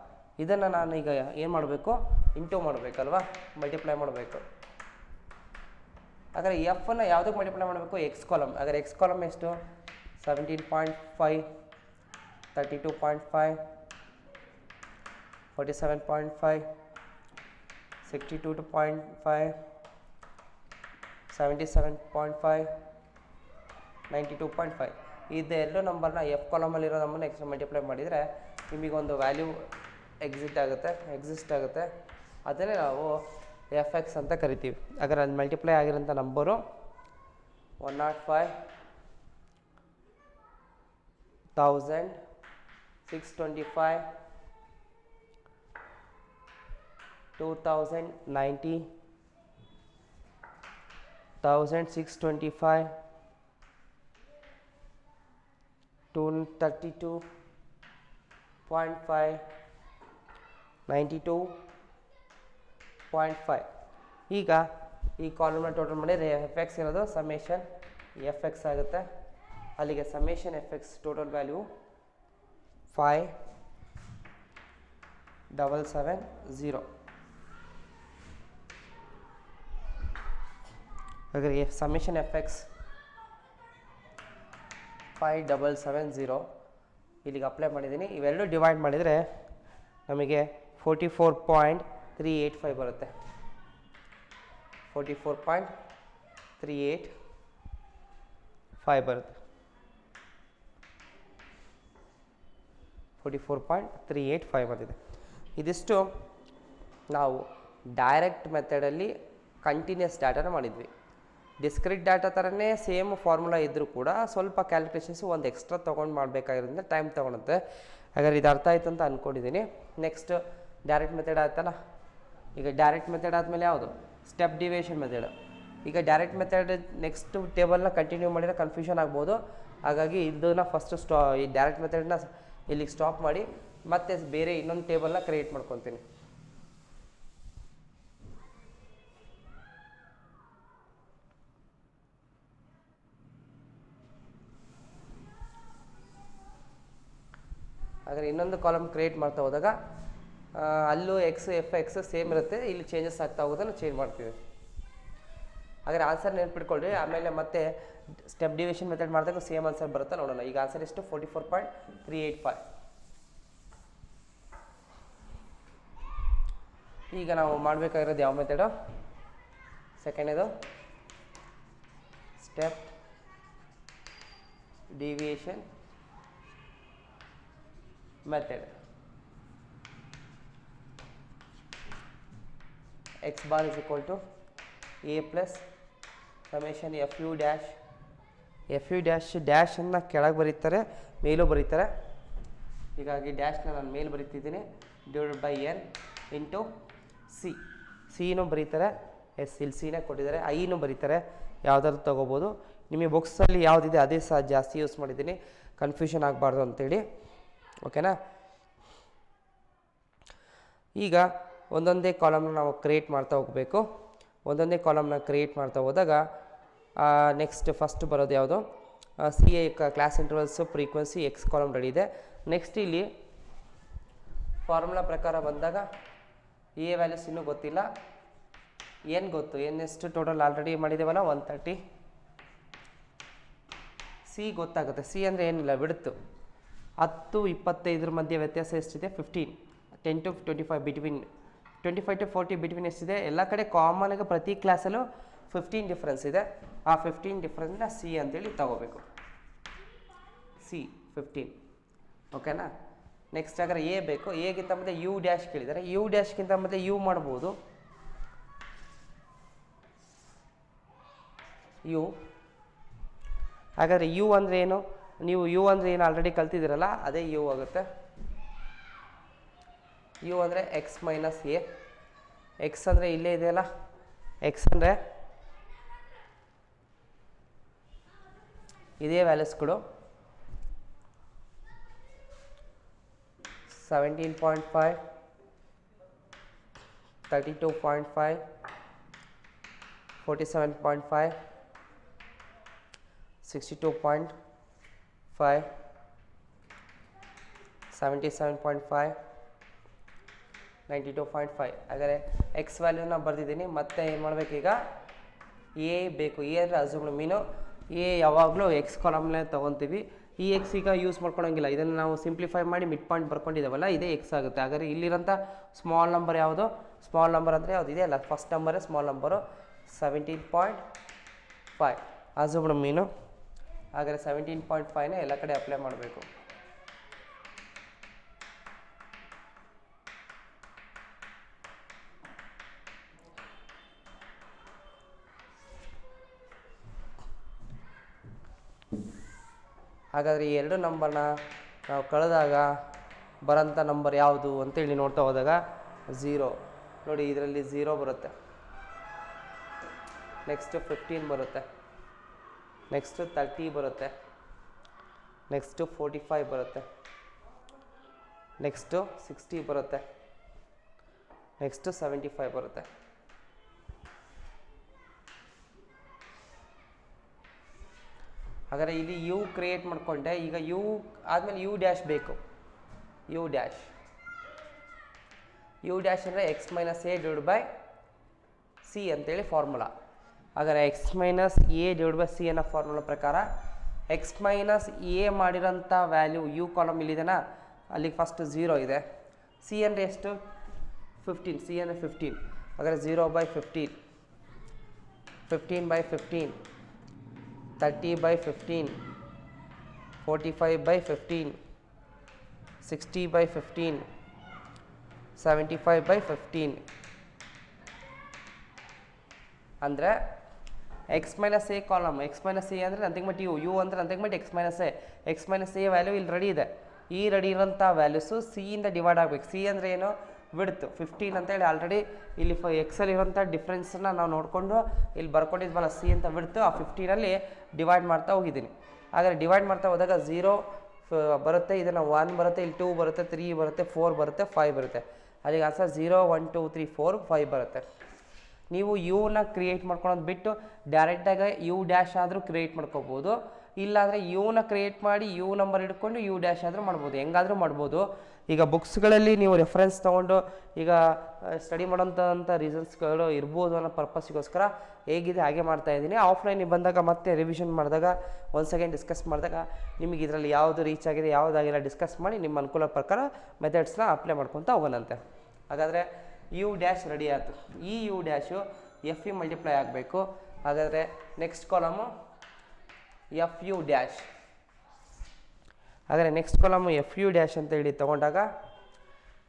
S1: ಇದನ್ನು ನಾನು ಈಗ ಏನು ಮಾಡಬೇಕು, ಇಂಟು ಮಾಡಬೇಕಲ್ವಾ, ಮಲ್ಟಿಪ್ಲೈ ಮಾಡಬೇಕು. ಹಾಗಾದರೆ ಎಫನ್ನು ಯಾವುದಕ್ಕೆ ಮಲ್ಟಿಪ್ಲೈ ಮಾಡಬೇಕು, ಎಕ್ಸ್ ಕಾಲಮ್. ಹಾಗಾದರೆ ಎಕ್ಸ್ ಕಾಲಮ್ ಎಷ್ಟು 17.5, 32.5, 47.5, 62.5, 77.5, 92.5. ಇದೆರಡು ನಂಬರ್ನ ಎಫ್ ಕಾಲಮಲ್ಲಿರೋ ನಂಬರ್ನ ಎಕ್ಸ್ ಮಲ್ಟಿಪ್ಲೈ ಮಾಡಿದರೆ ನಿಮಗೊಂದು ವ್ಯಾಲ್ಯೂ ಎಕ್ಸಿಸ್ಟ್ ಆಗುತ್ತೆ. ಅದನ್ನೇ ನಾವು FX ಅಂತ ಕರಿತೀವಿ. ಹಾಗಾದ್ರೆ ಅದು ಮಲ್ಟಿಪ್ಲೈ ಆಗಿರೋಂಥ ನಂಬರು 105,625, 2090, 1625, 232.5, 92.5. ಈಗ ಈ ಕಾಲಮ್ನ ಟೋಟಲ್ ಮಾಡಿದರೆ FX ಇರೋದು ಸಮೇಷನ್ FX ಆಗುತ್ತೆ. ಅಲ್ಲಿಗೆ ಸಮೇಷನ್ FX ಟೋಟಲ್ ವ್ಯಾಲ್ಯೂ 5770. ಹಾಗಾಗಿ ಸಮೇಷನ್ FX 5770 ಇಲ್ಲಿಗೆ ಅಪ್ಲೈ ಮಾಡಿದ್ದೀನಿ. ಇವೆರಡು ಡಿವೈಡ್ ಮಾಡಿದರೆ ನಮಗೆ 44.385 ಬರುತ್ತೆ. 44.385 ಬರುತ್ತೆ. 44.385 ಬಂದಿದೆ. ಇದಿಷ್ಟು ನಾವು ಡೈರೆಕ್ಟ್ ಮೆಥಡಲ್ಲಿ ಕಂಟಿನ್ಯೂಸ್ ಡಾಟಾನ ಮಾಡಿದ್ವಿ. ಡಿಸ್ಕ್ರಿಟ್ ಡಾಟಾ ಥರನೇ ಸೇಮ್ ಫಾರ್ಮುಲಾ ಇದ್ದರೂ ಕೂಡ ಸ್ವಲ್ಪ ಕ್ಯಾಲ್ಕುಲೇಷನ್ಸು ಒಂದು ಎಕ್ಸ್ಟ್ರಾ ತೊಗೊಂಡು ಮಾಡಬೇಕಾಗಿರೋದ್ರಿಂದ ಟೈಮ್ ತೊಗೊಳುತ್ತೆ. ಹಾಗಾದ್ರೆ ಇದು ಅರ್ಥ ಆಯ್ತು ಅಂತ ಅಂದ್ಕೊಂಡಿದ್ದೀನಿ. ನೆಕ್ಸ್ಟ್ ಡೈರೆಕ್ಟ್ ಮೆಥಡ್ ಆಯ್ತಲ್ಲ. ಈಗ ಡೈರೆಕ್ಟ್ ಮೆಥಡ್ ಆದಮೇಲೆ ಯಾವುದು, ಸ್ಟೆಪ್ ಡಿವಿಯೇಷನ್ ಮೆಥಡ್. ಈಗ ಡೈರೆಕ್ಟ್ ಮೆಥಡ್ ನೆಕ್ಸ್ಟ್ ಟೇಬಲ್ನ ಕಂಟಿನ್ಯೂ ಮಾಡಿದರೆ ಕನ್ಫ್ಯೂಷನ್ ಆಗ್ಬೋದು. ಹಾಗಾಗಿ ಇದನ್ನು ಫಸ್ಟ್ ಈ ಡೈರೆಕ್ಟ್ ಮೆಥಡ್ನ ಇಲ್ಲಿಗೆ ಸ್ಟಾಪ್ ಮಾಡಿ ಮತ್ತೆ ಬೇರೆ ಇನ್ನೊಂದು ಟೇಬಲ್ನ ಕ್ರಿಯೇಟ್ ಮಾಡ್ಕೊತೀನಿ. ಹಾಗಾದರೆ ಇನ್ನೊಂದು ಕಾಲಮ್ ಕ್ರಿಯೇಟ್ ಮಾಡ್ತಾ ಹೋದಾಗ ಅಲ್ಲೂ ಎಕ್ಸ್ ಎಫ್ ಎಕ್ಸ್ ಸೇಮ್ ಇರುತ್ತೆ, ಇಲ್ಲಿ ಚೇಂಜಸ್ ಆಗ್ತಾ ಹೋಗೋದನ್ನು ಚೇಂಜ್ ಮಾಡ್ತೀವಿ. ಹಾಗಾದರೆ ಆನ್ಸರ್ ನೆನ್ಪಿಟ್ಕೊಳ್ಳ್ರಿ, ಆಮೇಲೆ ಮತ್ತೆ ಸ್ಟೆಪ್ ಡಿವಿಷನ್ ಮೆಥಡ್ ಮಾಡಿದಾಗ ಸೇಮ್ ಆನ್ಸರ್ ಬರುತ್ತೆ ನೋಡೋಣ. ಈಗ ಆನ್ಸರ್ ಎಷ್ಟು 44.385. ಈಗ ನಾವು ಮಾಡಬೇಕಾಗಿರೋದು ಯಾವ ಮೆಥಡು? ಸೆಕೆಂಡದು step deviation method. x bar is equal to a plus summation fu dash. fu dash ಡ್ಯಾಶನ್ನು ಕೆಳಗೆ ಬರೀತಾರೆ, ಮೇಲೂ ಬರೀತಾರೆ. ಹೀಗಾಗಿ ಡ್ಯಾಶ್ನ ನಾನು ಮೇಲೆ ಬರೀತಿದ್ದೀನಿ, divided by n into c. ಸಿನೂ ಬರೀತಾರೆ, ಎಸ್ ಇಲ್ಲಿ ಸಿನೇ ಕೊಟ್ಟಿದ್ದಾರೆ, ಐನೂ ಬರೀತಾರೆ, ಯಾವುದಾದ್ರು ತೊಗೋಬೋದು. ನಿಮಗೆ ಬುಕ್ಸಲ್ಲಿ ಯಾವುದಿದೆ ಅದೇ ಸಹ ಜಾಸ್ತಿ ಯೂಸ್ ಮಾಡಿದ್ದೀನಿ, ಕನ್ಫ್ಯೂಷನ್ ಆಗಬಾರ್ದು ಅಂತೇಳಿ. ಓಕೆನಾ? ಈಗ ಒಂದೊಂದೇ ಕಾಲಮ್ನ ನಾವು ಕ್ರಿಯೇಟ್ ಮಾಡ್ತಾ ಹೋಗಬೇಕು. ಒಂದೊಂದೇ ಕಾಲಮ್ನ ಕ್ರಿಯೇಟ್ ಮಾಡ್ತಾ ಹೋದಾಗ ನೆಕ್ಸ್ಟ್ ಫಸ್ಟ್ ಬರೋದು ಯಾವುದು? C a class intervals frequency x column ready ಇದೆ. ನೆಕ್ಸ್ಟ್ ಇಲ್ಲಿ ಫಾರ್ಮುಲಾ ಪ್ರಕಾರ ಬಂದಾಗ ಎ ವ್ಯಾಲ್ಯೂಸ್ ಇನ್ನೂ ಗೊತ್ತಿಲ್ಲ, ಏನು ಗೊತ್ತು? ಎಷ್ಟು ಟೋಟಲ್ ಆಲ್ರೆಡಿ ಮಾಡಿದ್ದೇವಲ್ಲ 130. ಸಿ ಗೊತ್ತಾಗುತ್ತೆ. ಸಿ ಅಂದರೆ ಏನಿಲ್ಲ, ಬಿಡುತ್ತು 10 25 ಮಧ್ಯೆ ವ್ಯತ್ಯಾಸ ಎಷ್ಟಿದೆ? 15. 10 to 25 ಬಿಟ್ವೀನ್ 25 to 40 ಬಿಟ್ವೀನ್ ಎಷ್ಟಿದೆ? ಎಲ್ಲ ಕಡೆ ಕಾಮನಾಗಿ ಪ್ರತಿ ಕ್ಲಾಸಲ್ಲೂ 15 ಡಿಫ್ರೆನ್ಸ್ ಇದೆ. ಆ 15 ಡಿಫ್ರೆನ್ಸ್ನ ಸಿ ಅಂತೇಳಿ ತಗೋಬೇಕು. ಸಿ 15. ಓಕೆನಾ? ನೆಕ್ಸ್ಟ್ ಹಾಗಾದ್ರೆ ಎ ಬೇಕು. ಎಗಿಂತ ಮತ್ತೆ ಯು ಡ್ಯಾಶ್ ಕೇಳಿದ್ದಾರೆ. ಯು ಡ್ಯಾಶ್ಗಿಂತ ಮತ್ತೆ ಯು ಮಾಡ್ಬೋದು. ಯು ಹಾಗಾದರೆ ಯು ಅಂದರೆ ಏನು? ನೀವು ಯು ಅಂದರೆ ಏನು ಆಲ್ರೆಡಿ ಕಲ್ತಿದ್ದೀರಲ್ಲ, ಅದೇ ಯು ಆಗುತ್ತೆ. ಯು ಅಂದರೆ ಎಕ್ಸ್ ಮೈನಸ್ ಎ. ಎಕ್ಸ್ ಅಂದರೆ ಇಲ್ಲೇ ಇದೆಯಲ್ಲ, ಎಕ್ಸ್ ಅಂದರೆ ಇದೇ ವ್ಯಾಲ್ಯೂಸ್ಗಳು 17.5, 32.5, 47.5, 62.5, 77.5, 92.5. ಹಾಗಾದರೆ ಎಕ್ಸ್ ವ್ಯಾಲ್ಯೂನ ಬರೆದಿದ್ದೀನಿ. ಮತ್ತೆ ಏನು ಮಾಡಬೇಕೀಗ? ಎ ಬೇಕು. ಎ ಅಂದರೆ ಅಸ್ಯೂಮ್ಡ್ ಮೀನು. ಎ ಯಾವಾಗಲೂ ಎಕ್ಸ್ ಕಾಲಮ್ನೇ ತೊಗೊತೀವಿ. ಈ ಎಕ್ಸ್ ಈಗ ಯೂಸ್ ಮಾಡ್ಕೊಳಂಗಿಲ್ಲ, ಇದನ್ನು ನಾವು ಸಿಂಪ್ಲಿಫೈ ಮಾಡಿ ಮಿಡ್ ಪಾಯಿಂಟ್ ಬರ್ಕೊಂಡಿದ್ದಾವಲ್ಲ, ಇದೇ ಎಕ್ಸ್ ಆಗುತ್ತೆ. ಹಾಗಾದರೆ ಇಲ್ಲಿರೋಂಥ ಸ್ಮಾಲ್ ನಂಬರ್ ಯಾವುದು? ಸ್ಮಾಲ್ ನಂಬರ್ ಅಂದರೆ ಯಾವುದು ಇದೆಯಲ್ಲ, ಫಸ್ಟ್ ನಂಬರೇ ಸ್ಮಾಲ್ ನಂಬರು 17.5 ಅಸ್ಯೂಮ್ಡ್ ಮೀನು. ಹಾಗಾದರೆ 17.5ನೇ ಎಲ್ಲ ಕಡೆ ಅಪ್ಲೈ ಮಾಡಬೇಕು. ಹಾಗಾದರೆ ಈ ಎರಡು ನಂಬರ್ನ ನಾವು ಕಳೆದಾಗ ಬರೋಂಥ ನಂಬರ್ ಯಾವುದು ಅಂತೇಳಿ ನೋಡ್ತಾ ಹೋದಾಗ 0 ನೋಡಿ, ಇದರಲ್ಲಿ 0 ಬರುತ್ತೆ. ನೆಕ್ಸ್ಟು 15 ಬರುತ್ತೆ, ನೆಕ್ಸ್ಟು 30 ಬರುತ್ತೆ, ನೆಕ್ಸ್ಟು 45 ಬರುತ್ತೆ, ನೆಕ್ಸ್ಟು 60 ಬರುತ್ತೆ, ನೆಕ್ಸ್ಟು 75 ಬರುತ್ತೆ. ಹಾಗಾದರೆ ಇಲ್ಲಿ ಯು ಕ್ರಿಯೇಟ್ ಮಾಡಿಕೊಂಡೆ. ಈಗ ಯು ಆದಮೇಲೆ ಯು ಡ್ಯಾಶ್ ಬೇಕು. ಯು ಡ್ಯಾಶ್ ಅಂದರೆ X minus A divide by C ಅಂತೇಳಿ ಫಾರ್ಮುಲಾ. ಹಾಗಾದರೆ X minus A divide by C ಅನ್ನೋ ಫಾರ್ಮುಲಾ ಪ್ರಕಾರ ಎಕ್ಸ್ ಮೈನಸ್ ಎ ಮಾಡಿರೋಂಥ ವ್ಯಾಲ್ಯೂ ಯು ಕಾಲಮ್ ಇಲ್ಲಿದೆನಾ, ಅಲ್ಲಿಗೆ ಫಸ್ಟ್ 0 ಇದೆ. ಸಿ ಅಂದರೆ ಎಷ್ಟು? 15. ಸಿ ಅಂದರೆ 15. ಹಾಗಾದರೆ 0/15, 15/15, 30/15, 45/15, 60/15, 75/15. ಅಂದರೆ X minus A column. X minus A ಅಂದರೆ ನಥಿಂಗ್ ಬಟ್ ಯು. ಯು ಅಂದರೆ nothing but X minus A. X minus A value ಇಲ್ಲಿ ರೆಡಿ ಇದೆ. ಈ ರೆಡಿ ಇರೋಂಥ ವ್ಯಾಲ್ಯೂಸು ಸಿಯಿಂದ ಡಿವೈಡ್ ಆಗಬೇಕು. ಸಿ ಅಂದರೆ ಏನು? ಬಿಡ್ತು 15 ಅಂತೇಳಿ ಆಲ್ರೆಡಿ ಇಲ್ಲಿ ಎಕ್ಸಲ್ಲಿ ಇರೋಂಥ ಡಿಫ್ರೆನ್ಸನ್ನ ನಾವು ನೋಡಿಕೊಂಡು ಇಲ್ಲಿ ಬರ್ಕೊಂಡಿದ್ವಲ್ಲ, ಸಿ ಅಂತ ಬಿಡ್ತು. ಆ 15ಅಲ್ಲಿ ಡಿವೈಡ್ ಮಾಡ್ತಾ ಹೋಗಿದ್ದೀನಿ. ಹಾಗಾದರೆ ಡಿವೈಡ್ ಮಾಡ್ತಾ ಹೋದಾಗ 0 ಬರುತ್ತೆ, ಇದನ್ನು 1 ಬರುತ್ತೆ, ಇಲ್ಲಿ 2 ಬರುತ್ತೆ, 3 ಬರುತ್ತೆ, 4 ಬರುತ್ತೆ, 5 ಬರುತ್ತೆ. ಅಲ್ಲಿಗೆ ಆನ್ಸರ್ 0 1 2 3 4 5 ಬರುತ್ತೆ. ನೀವು ಯುನ ಕ್ರಿಯೇಟ್ ಮಾಡ್ಕೊಳೋದು ಬಿಟ್ಟು ಡೈರೆಕ್ಟಾಗಿ ಯು ಡ್ಯಾಶ್ ಆದರೂ ಕ್ರಿಯೇಟ್ ಮಾಡ್ಕೋಬೋದು, ಇಲ್ಲಾಂದರೆ ಯುನ ಕ್ರಿಯೇಟ್ ಮಾಡಿ ಯು ನಂಬರ್ ಹಿಡ್ಕೊಂಡು ಯು ಡ್ಯಾಶ್ ಆದರೂ ಮಾಡ್ಬೋದು, ಹೆಂಗಾದರೂ ಮಾಡ್ಬೋದು. ಈಗ ಬುಕ್ಸ್ಗಳಲ್ಲಿ ನೀವು ರೆಫರೆನ್ಸ್ ತೊಗೊಂಡು ಈಗ ಸ್ಟಡಿ ಮಾಡೋಂಥ ರೀಸನ್ಸ್ಗಳು ಇರ್ಬೋದು ಅನ್ನೋ ಪರ್ಪಸ್ಸಿಗೋಸ್ಕರ ಹೇಗಿದೆ ಹಾಗೆ ಮಾಡ್ತಾ ಇದ್ದೀನಿ. ಆಫ್ಲೈನಿಗೆ ಬಂದಾಗ ಮತ್ತೆ ರಿವಿಷನ್ ಮಾಡಿದಾಗ ಒಂದು ಸೆಕೆಂಡ್ ಡಿಸ್ಕಸ್ ಮಾಡಿದಾಗ ನಿಮಗೆ ಇದರಲ್ಲಿ ಯಾವುದು ರೀಚ್ ಆಗಿದೆ ಯಾವುದಾಗಿಲ್ಲ ಡಿಸ್ಕಸ್ ಮಾಡಿ ನಿಮ್ಮ ಅನುಕೂಲ ಪ್ರಕಾರ ಮೆಥಡ್ಸ್ನ ಅಪ್ಲೈ ಮಾಡ್ಕೊತಾ ಹೋಗೋಣಂತೆ. ಹಾಗಾದರೆ ಯು ಡ್ಯಾಶ್ ರೆಡಿ ಆಯಿತು. ಈ u dash f u multiply ಆಗಬೇಕು. ಹಾಗಾದರೆ next column f u dash. ಹಾಗಾದರೆ next column f u dash ಅಂತ ಹೇಳಿ ತೊಗೊಂಡಾಗ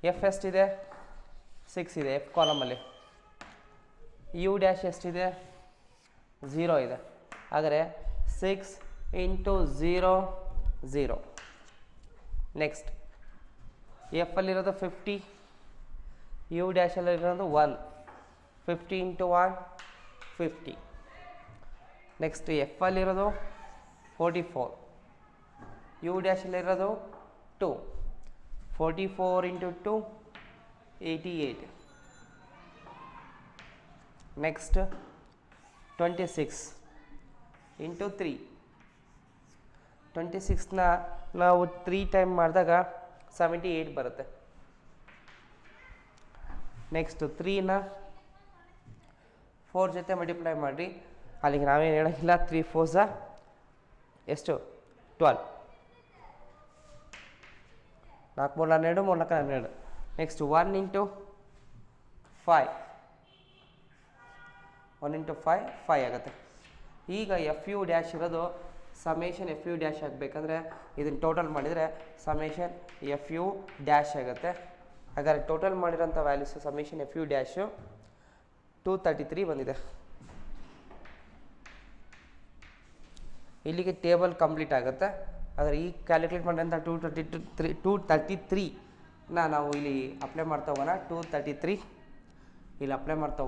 S1: ಎಫ್ ಎಷ್ಟಿದೆ 6 ಇದೆ ಎಫ್ ಕಾಲಮಲ್ಲಿ, ಯು ಡ್ಯಾಶ್ ಎಷ್ಟಿದೆ 0 ಇದೆ. ಹಾಗಾದರೆ 6 × 0 0. ನೆಕ್ಸ್ಟ್ ಎಫಲ್ಲಿರೋದು 50, ಯು ಡ್ಯಾಶಲ್ಲಿರೋದು 1, 50 × 1 50. ನೆಕ್ಸ್ಟ್ ಎಫಲ್ಲಿರೋದು 44, ಯು ಡ್ಯಾಶಲ್ಲಿರೋದು 2, 44 × 2 88. ನೆಕ್ಸ್ಟ್ 26 × 3, 26ನ ನಾವು 3 ಟೈಮ್ ಮಾಡಿದಾಗ 78 ಬರುತ್ತೆ. ನೆಕ್ಸ್ಟ್ 3ನ 4 ಜೊತೆ ಮಲ್ಟಿಪ್ಲೈ ಮಾಡಿರಿ, ಅಲ್ಲಿಗೆ ನಾವೇನು ಹೇಳೋಂಗಿಲ್ಲ. 3 4 ಎಷ್ಟು 12, 4 3 12, 3 4 12. ನೆಕ್ಸ್ಟ್ 1 × 5, 1 × 5 5 ಆಗುತ್ತೆ. ಈಗ ಎಫ್ ಯು ಡ್ಯಾಶ್ ಇರೋದು ಸಮೇಷನ್ ಎಫ್ ಯು ಡ್ಯಾಶ್ ಆಗಬೇಕಂದ್ರೆ ಇದನ್ನು ಟೋಟಲ್ ಮಾಡಿದರೆ ಸಮೇಷನ್ ಎಫ್ ಯು ಡ್ಯಾಶ್ ಆಗುತ್ತೆ. ಹಾಗಾದರೆ ಟೋಟಲ್ ಮಾಡಿರೋಂಥ values summation f you dash 233 ಬಂದಿದೆ. ಇಲ್ಲಿಗೆ ಟೇಬಲ್ ಕಂಪ್ಲೀಟ್ ಆಗುತ್ತೆ. ಆದರೆ ಈ ಕ್ಯಾಲ್ಕುಲೇಟ್ ಮಾಡಿದಂಥ 233ನ ನಾವು ಇಲ್ಲಿ ಅಪ್ಲೈ ಮಾಡ್ತಾ ಹೋಗೋಣ. 233 ಇಲ್ಲಿ ಅಪ್ಲೈ ಮಾಡ್ತಾ